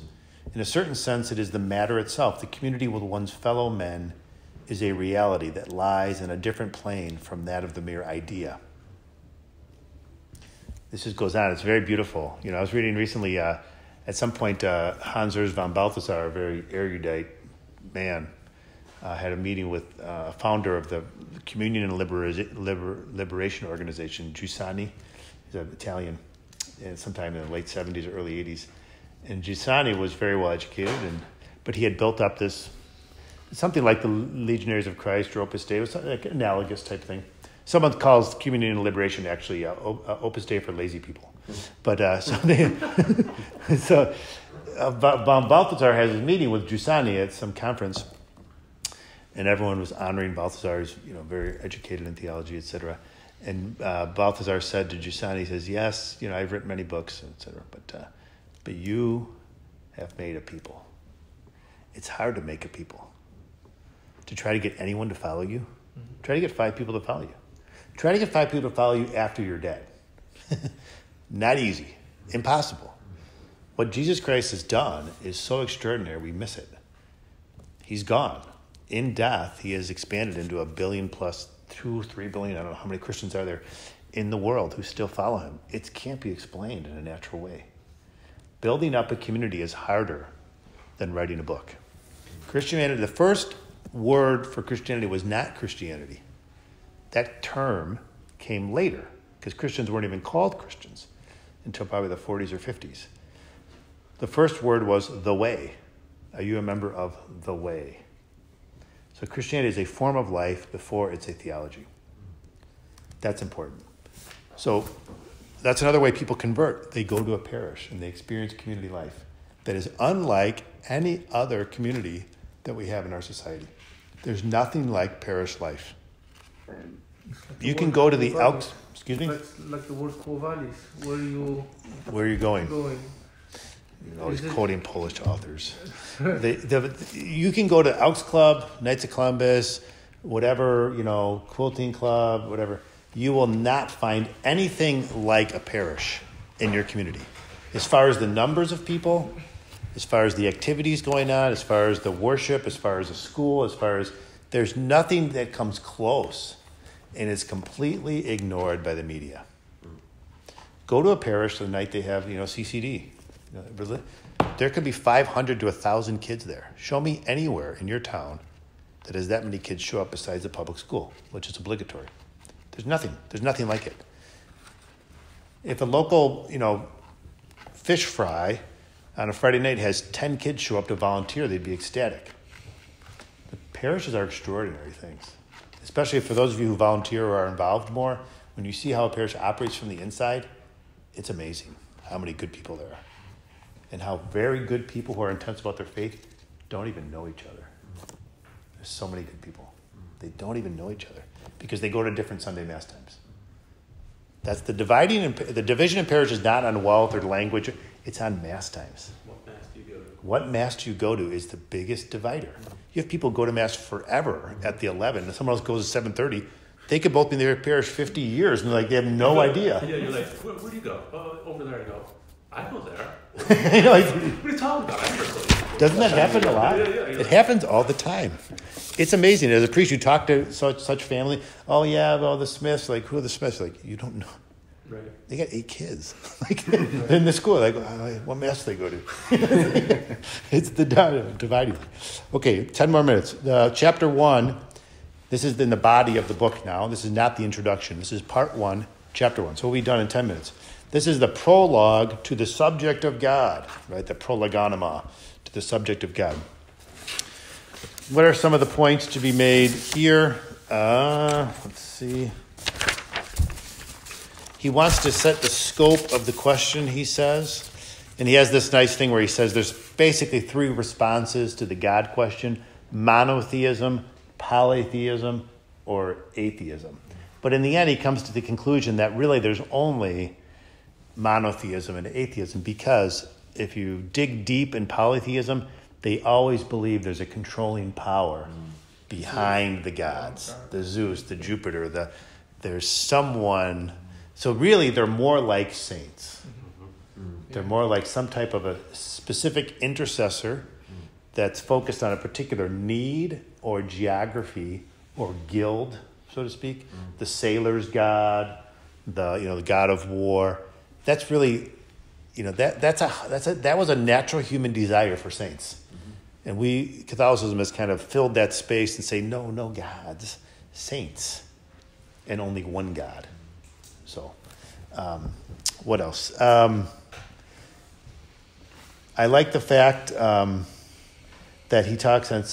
In a certain sense, it is the matter itself. The community with one's fellow men is a reality that lies in a different plane from that of the mere idea. This just goes on. It's very beautiful. I was reading recently, at some point, Hans Urs von Balthasar, a very erudite man, had a meeting with a founder of the Communion and Liberation Organization, Giussani. He's an Italian, and sometime in the late 70s or early 80s. And Giussani was very well educated, but he had built up this, something like the Legionaries of Christ or Opus Dei. It was like an analogous type thing. Someone calls Communion and Liberation actually Opus Dei for lazy people. But von Balthasar has a meeting with Giussani at some conference, and everyone was honoring Balthasar. He's very educated in theology, etc. And Balthasar said to Giussani, he says, yes, I've written many books, etc. But you have made a people. It's hard to make a people. To try to get anyone to follow you, try to get 5 people to follow you. Try to get 5 people to follow you after you're dead. Not easy. Impossible. What Jesus Christ has done is so extraordinary, we miss it. He's gone. In death, he has expanded into 1 billion plus 2, 3 billion, I don't know how many Christians are there in the world who still follow him. It can't be explained in a natural way. Building up a community is harder than writing a book. Christianity, the first word for Christianity was not Christianity. That term came later because Christians weren't even called Christians until probably the 40s or 50s. The first word was the way. Are you a member of the way? So Christianity is a form of life before it's a theology. That's important. So that's another way people convert. They go to a parish and they experience community life that is unlike any other community that we have in our society. There's nothing like parish life. You can go to the Elks. Excuse me?
Like the word Quo Vadis.
Where are you going? You're always quoting Polish authors. You can go to Elks Club, Knights of Columbus, whatever, quilting club, whatever. You will not find anything like a parish in your community. As far as the numbers of people, as far as the activities going on, as far as the worship, as far as the school, there's nothing that comes close, and it's completely ignored by the media. Go to a parish the night they have, CCD. There could be 500 to 1,000 kids there. Show me anywhere in your town that has that many kids show up besides the public school, which is obligatory. There's nothing like it. If a local, fish fry on a Friday night has 10 kids show up to volunteer, they'd be ecstatic. The parishes are extraordinary things, especially for those of you who volunteer or are involved more. When you see how a parish operates from the inside, it's amazing how many good people there are and how very good people who are intense about their faith don't even know each other. There's so many good people. They don't even know each other because they go to different Sunday Mass times. That's the division in parish is not on wealth or language. It's on Mass times.
What Mass do you go to?
What Mass do you go to is the biggest divider. You have people go to Mass forever at the 11, and someone else goes at 7:30. They could both be in their parish 50 years, and they have no idea.
Yeah, you're like, where do you go? Over there. I go, I go there.
Like,
What are you talking about? I never saw you.
doesn't that happen a lot?
Yeah.
It happens all the time. It's amazing. As a priest, you talk to such family. Oh, yeah, well, the Smiths. Like, who are the Smiths? Like, you don't know.
Right.
They got 8 kids. Like, in the school, like, what Mass do they go to? It's the dividing. Okay, 10 more minutes. Chapter 1, this is in the body of the book now. This is not the introduction. This is part 1, chapter 1. So we'll be done in 10 minutes. This is the prologue to the subject of God, right? The prologonema to the subject of God. What are some of the points to be made here? Let's see. He wants to set the scope of the question, he says. And he has this nice thing where he says there's basically 3 responses to the God question: monotheism, polytheism, or atheism. But in the end, he comes to the conclusion that really there's only monotheism and atheism, because if you dig deep in polytheism, they always believe there's a controlling power behind the gods, the Zeus, the Jupiter, there's someone. So really, they're more like saints. They're more like some type of a specific intercessor that's focused on a particular need or geography or guild, so to speak. The sailor's god, the god of war. That's really, that was a natural human desire for saints. And Catholicism has kind of filled that space and say, no gods, saints, and only one God. So, what else? I like the fact that he talks on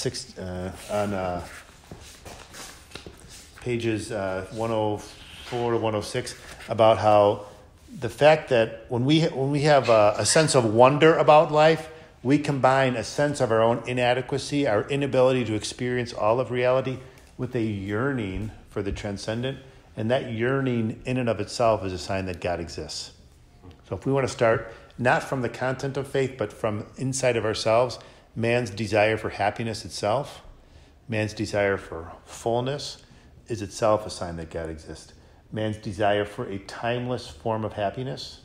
pages 104 to 106 about how the fact that when we have a sense of wonder about life, we combine a sense of our own inadequacy, our inability to experience all of reality, with a yearning for the transcendent. And that yearning in and of itself is a sign that God exists. So if we want to start not from the content of faith, but from inside of ourselves, man's desire for happiness itself, man's desire for fullness is itself a sign that God exists. Man's desire for a timeless form of happiness,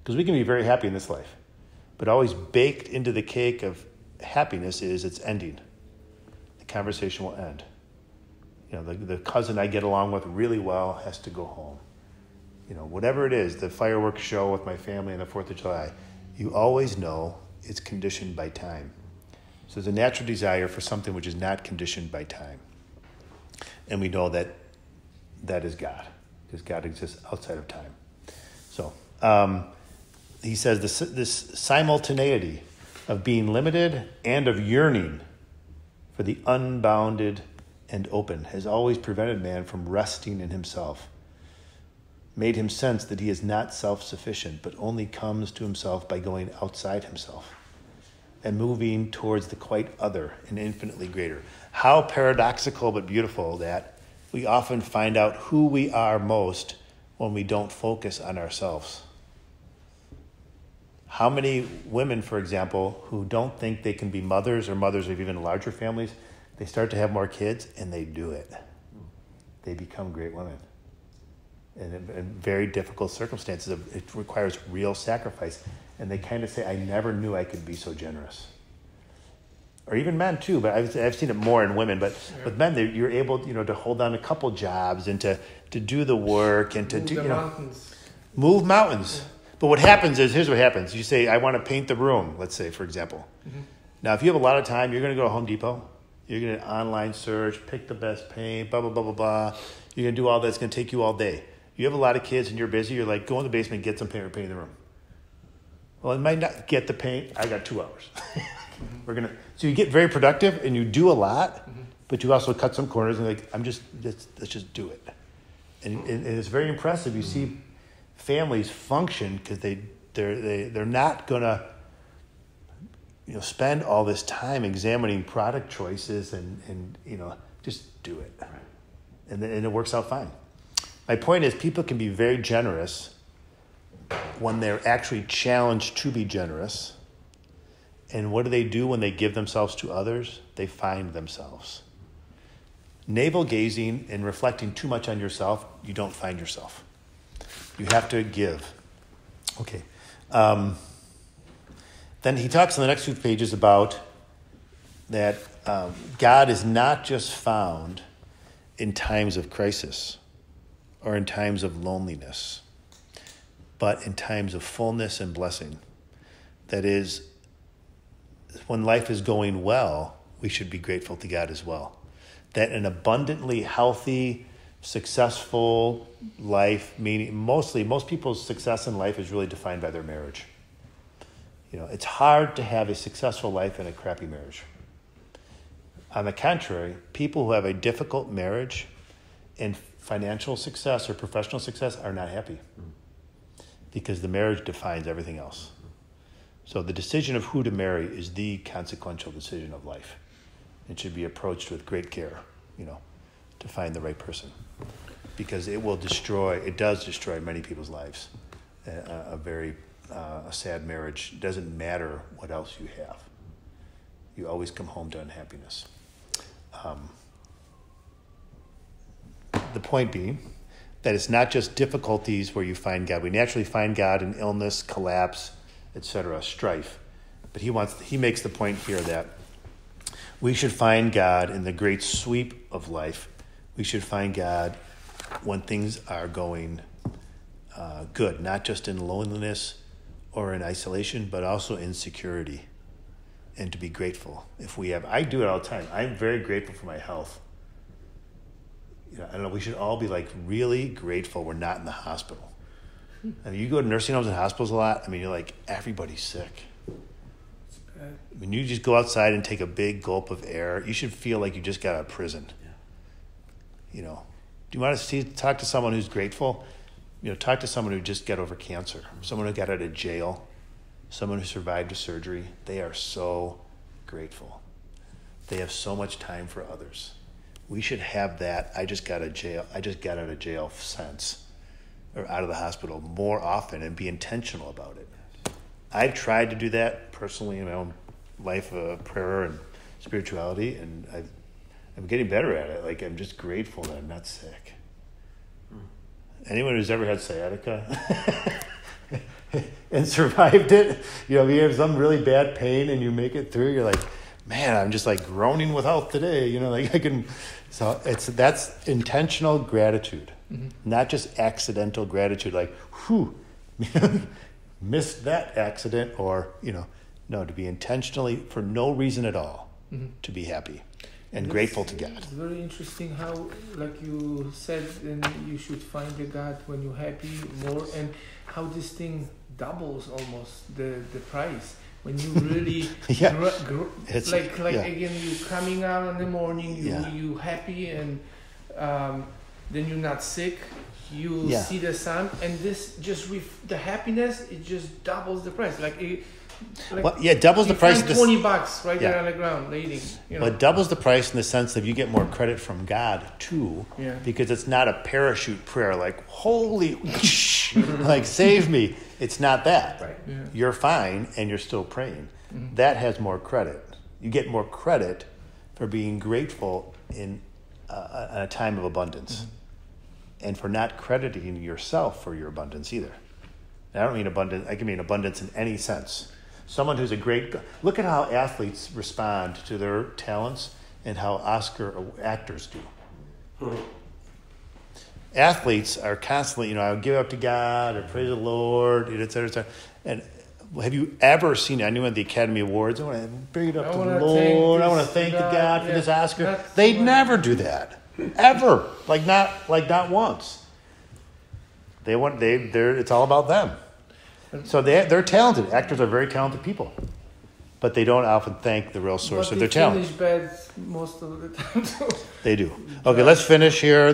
because we can be very happy in this life, but always baked into the cake of happiness is its ending. The conversation will end. The cousin I get along with really well has to go home. Whatever it is, the fireworks show with my family on the 4th of July, you always know it's conditioned by time. So there's a natural desire for something which is not conditioned by time. And we know that that is God, because God exists outside of time. So he says this simultaneity of being limited and of yearning for the unbounded and open has always prevented man from resting in himself, made him sense that he is not self-sufficient, but only comes to himself by going outside himself and moving towards the quite other and infinitely greater. How paradoxical but beautiful that we often find out who we are most when we don't focus on ourselves. How many women, for example, who don't think they can be mothers or mothers of even larger families, they start to have more kids, and they do it. They become great women. And in very difficult circumstances, it requires real sacrifice. And they kind of say, I never knew I could be so generous. Or even men, too, but I've seen it more in women. But with men, you're able to hold on a couple jobs and to do the work and to move mountains. But what happens is, here's what happens. You say, I want to paint the room, let's say, for example. Mm-hmm. Now, if you have a lot of time, you're going to go to Home Depot. You're going to online search, pick the best paint, blah, blah, blah, blah, blah. You're going to do all that. It's going to take you all day. You have a lot of kids and you're busy. You're like, go in the basement, get some paint, or paint the room. Well, I might not get the paint. I got 2 hours. So you get very productive and you do a lot, but you also cut some corners and let's just do it. And it's very impressive. You see families function because they're not going to spend all this time examining product choices and just do it.
Right.
And it works out fine. My point is people can be very generous when they're actually challenged to be generous. And what do when they give themselves to others? They find themselves. Navel gazing and reflecting too much on yourself, you don't find yourself. You have to give. Okay. Then he talks in the next few pages about that God is not just found in times of crisis or in times of loneliness, but in times of fullness and blessing. That is, when life is going well, we should be grateful to God as well. That an abundantly healthy, successful life, meaning most people's success in life is really defined by their marriage. It's hard to have a successful life in a crappy marriage. On the contrary, people who have a difficult marriage and financial success or professional success are not happy because the marriage defines everything else. So the decision of who to marry is the consequential decision of life. It should be approached with great care, to find the right person, because it does destroy many people's lives. A sad marriage doesn't matter what else you have. You always come home to unhappiness. The point being that it's not just difficulties where you find God. We naturally find God in illness, collapse, etc., strife. But he makes the point here that we should find God in the great sweep of life. We should find God when things are going good, not just in loneliness or in isolation, but also in security, and to be grateful. I do it all the time. I'm very grateful for my health. I don't know, we should all be really grateful we're not in the hospital. You go to nursing homes and hospitals a lot, you're like, everybody's sick. When you just go outside and take a big gulp of air, you should feel like you just got out of prison. Yeah. Do you want to talk to someone who's grateful? Talk to someone who just got over cancer, someone who got out of jail, someone who survived a surgery. They are so grateful. They have so much time for others. We should have that I just got out of jail sense, or out of the hospital, more often, and be intentional about it. I've tried to do that personally in my own life of prayer and spirituality, and I'm getting better at it. I'm just grateful that I'm not sick. Anyone who's ever had sciatica and survived it, you have some really bad pain and you make it through, you're like, man, I'm just groaning with health today. I can. So that's intentional gratitude, not just accidental gratitude. Whew, missed that accident, or no, to be intentionally for no reason at all, to be happy and grateful to God.
It's very interesting how, like you said, and you should find the God when you're happy more, and how this thing doubles almost the price when you really again, you coming out in the morning, you happy, and then you're not sick. You see the sun, and this just with the happiness, it just doubles the price.
It doubles the price.
$20 right there on the ground, waiting.
Well, it doubles the price in the sense that you get more credit from God too, because it's not a parachute prayer holy, save me. It's not that. Right. Yeah. You're fine, and you're still praying. Mm-hmm. That has more credit. You get more credit for being grateful in a time of abundance, and for not crediting yourself for your abundance either. And I don't mean abundance. I can mean abundance in any sense. Someone who's look at how athletes respond to their talents and how Oscar actors do. Mm-hmm. Athletes are constantly, I give up to God, or praise the Lord, et cetera, et cetera. And have you ever seen anyone at the Academy Awards? I want to bring it up to the Lord. I want to thank the God for this Oscar. They'd never do that, ever. Not once. It's all about them. So they're talented. Actors are very talented people, but they don't often thank the real source of their talent.
They finish bad most of the time.
They do. Okay, let's finish here. I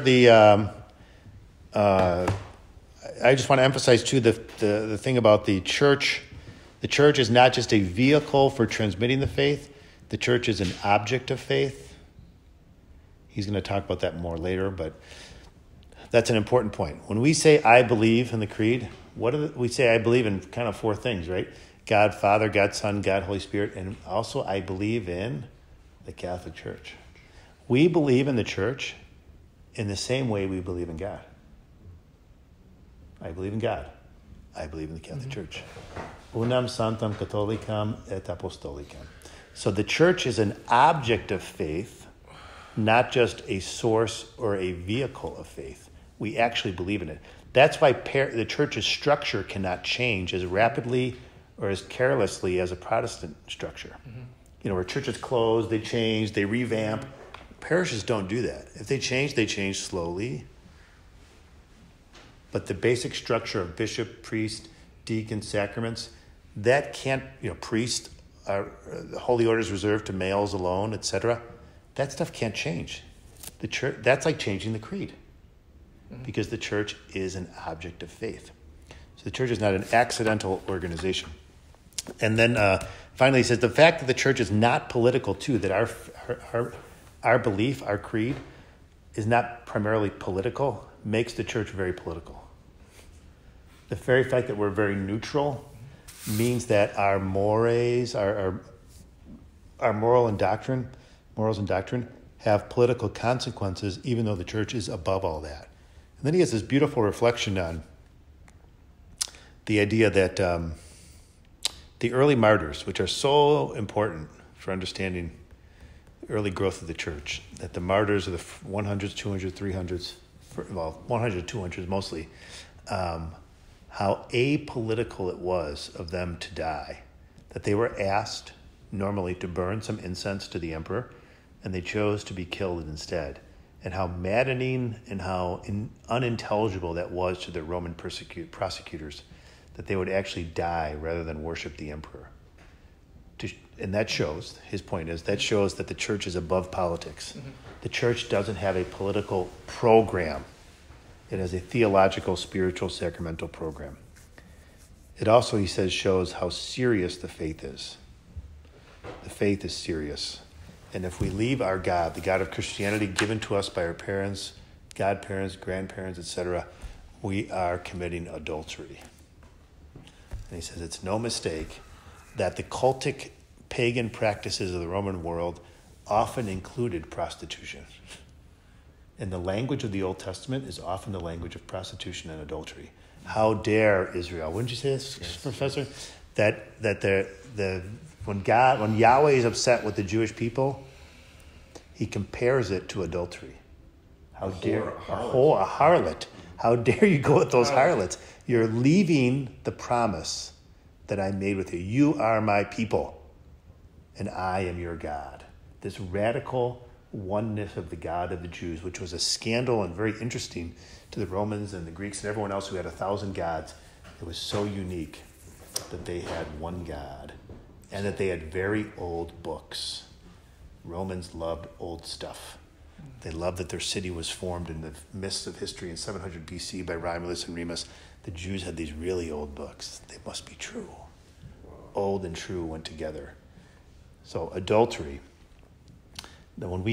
just want to emphasize too the thing about the church The church is not just a vehicle for transmitting the faith. The church is an object of faith. He's going to talk about that more later, but that's an important point. When we say I believe in the creed, we say I believe in kind of four things, right? God Father, God Son, God Holy Spirit, and also I believe in the Catholic Church. We believe in the church in the same way we believe in God. I believe in God. I believe in the Catholic Church. Unam Sanctam Catholicam et Apostolicam. So the church is an object of faith, not just a source or a vehicle of faith. We actually believe in it. That's why the church's structure cannot change as rapidly or as carelessly as a Protestant structure. Where churches close, they change, they revamp. Parishes don't do that. If they change slowly. But the basic structure of bishop, priest, deacon, sacraments, that can't, priest, the holy order is reserved to males alone, etc. That stuff can't change. The church, that's like changing the creed, because the church is an object of faith. So the church is not an accidental organization. And then finally he says the fact that the church is not political too, that our belief, our creed, is not primarily political, makes the church very political. The very fact that we're very neutral means that our mores, our morals and doctrine have political consequences, even though the church is above all that. And then he has this beautiful reflection on the idea that the early martyrs, which are so important for understanding the early growth of the church, that the martyrs of the 100s, 200s, 300s, 100s, 200s mostly, how apolitical it was of them to die, that they were asked normally to burn some incense to the emperor, and they chose to be killed instead, and how maddening and how unintelligible that was to the Roman prosecutors, that they would actually die rather than worship the emperor. And that shows, his point is, that shows that the church is above politics. The church doesn't have a political program. It has a theological, spiritual, sacramental program. It also, he says, shows how serious the faith is. The faith is serious. And if we leave our God, the God of Christianity given to us by our parents, godparents, grandparents, etc., we are committing adultery. And he says it's no mistake that the cultic pagan practices of the Roman world often included prostitution. And the language of the Old Testament is often the language of prostitution and adultery. How dare Israel? Wouldn't you say this, yes, Professor? That when Yahweh is upset with the Jewish people, he compares it to adultery. How dare a harlot? How dare you go with those harlots? You're leaving the promise that I made with you. You are my people, and I am your God. This radical oneness of the God of the Jews, which was a scandal and very interesting to the Romans and the Greeks and everyone else who had 1,000 gods. It was so unique that they had one God and that they had very old books. Romans loved old stuff. They loved that their city was formed in the midst of history in 700 BC by Romulus and Remus. The Jews had these really old books. They must be true. Old and true went together. So adultery. Now when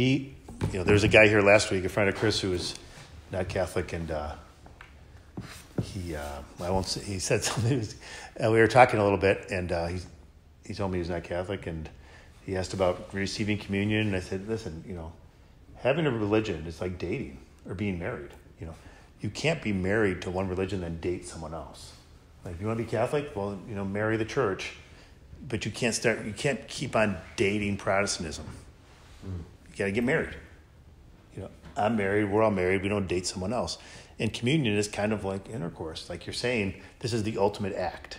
there was a guy here last week, a friend of Chris who was not Catholic, and he said something. We were talking a little bit, and he told me he's not Catholic, and he asked about receiving communion, and I said, listen, having a religion is like dating or being married. You can't be married to one religion and then date someone else. Like, you want to be Catholic? Well, marry the church, but you can't keep on dating Protestantism. You got to get married. I'm married, we're all married, we don't date someone else. And communion is kind of like intercourse. Like you're saying, this is the ultimate act.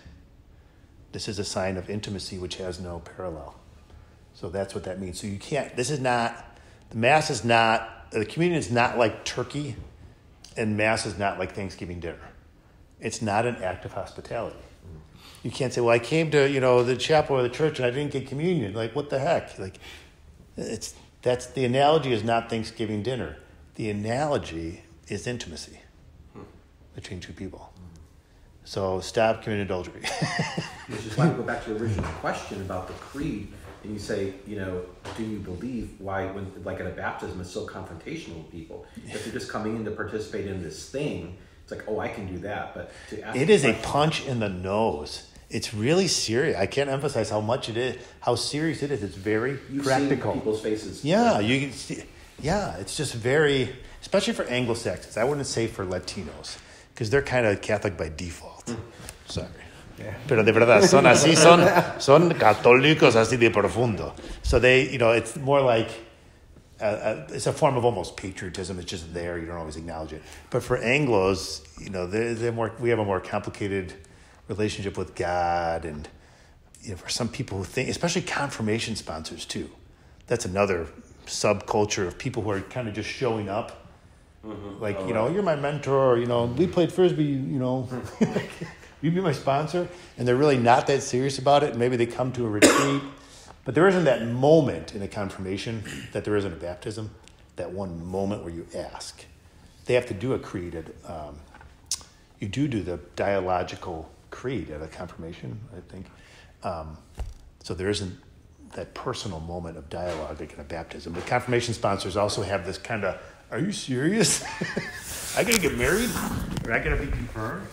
This is a sign of intimacy which has no parallel. So that's what that means. So you can't, the communion is not like turkey, and Mass is not like Thanksgiving dinner. It's not an act of hospitality. You can't say, well, I came to, the chapel or the church and I didn't get communion. Like, what the heck? Like, the analogy is not Thanksgiving dinner. The analogy is intimacy between two people. So stop committing adultery.
Which is why we go back to the original question about the creed, and you say, do you believe why, when like at a baptism, it's so confrontational with people? If they're just coming in to participate in this thing, it's like, oh, I can do that, but to ask
it is a punch in the nose. It's really serious. I can't emphasize how much it is, how serious it is. It's very
You've
practical.
seen people's faces.
Yeah, you can see. Yeah, it's just very, especially for Anglo-Saxons. I wouldn't say for Latinos, because they're kind of Catholic by default. Sorry. Yeah. Pero de verdad, son así, son católicos así de profundo. So they, it's more like, it's a form of almost patriotism. It's just there. You don't always acknowledge it. But for Anglos, they're more, we have a more complicated relationship with God. And, for some people who think, especially confirmation sponsors too, that's another subculture of people who are kind of just showing up. Mm-hmm. Like, you're my mentor, we played Frisbee, you be my sponsor. And they're really not that serious about it. Maybe they come to a retreat. But there isn't that moment in a confirmation that there is in a baptism, that one moment where you ask. They have to do a creed. You do the dialogical creed at a confirmation, I think. So there isn't that personal moment of dialogue like in a baptism. But confirmation sponsors also have this kind of, are you serious? I got to get married? Or I got to be confirmed?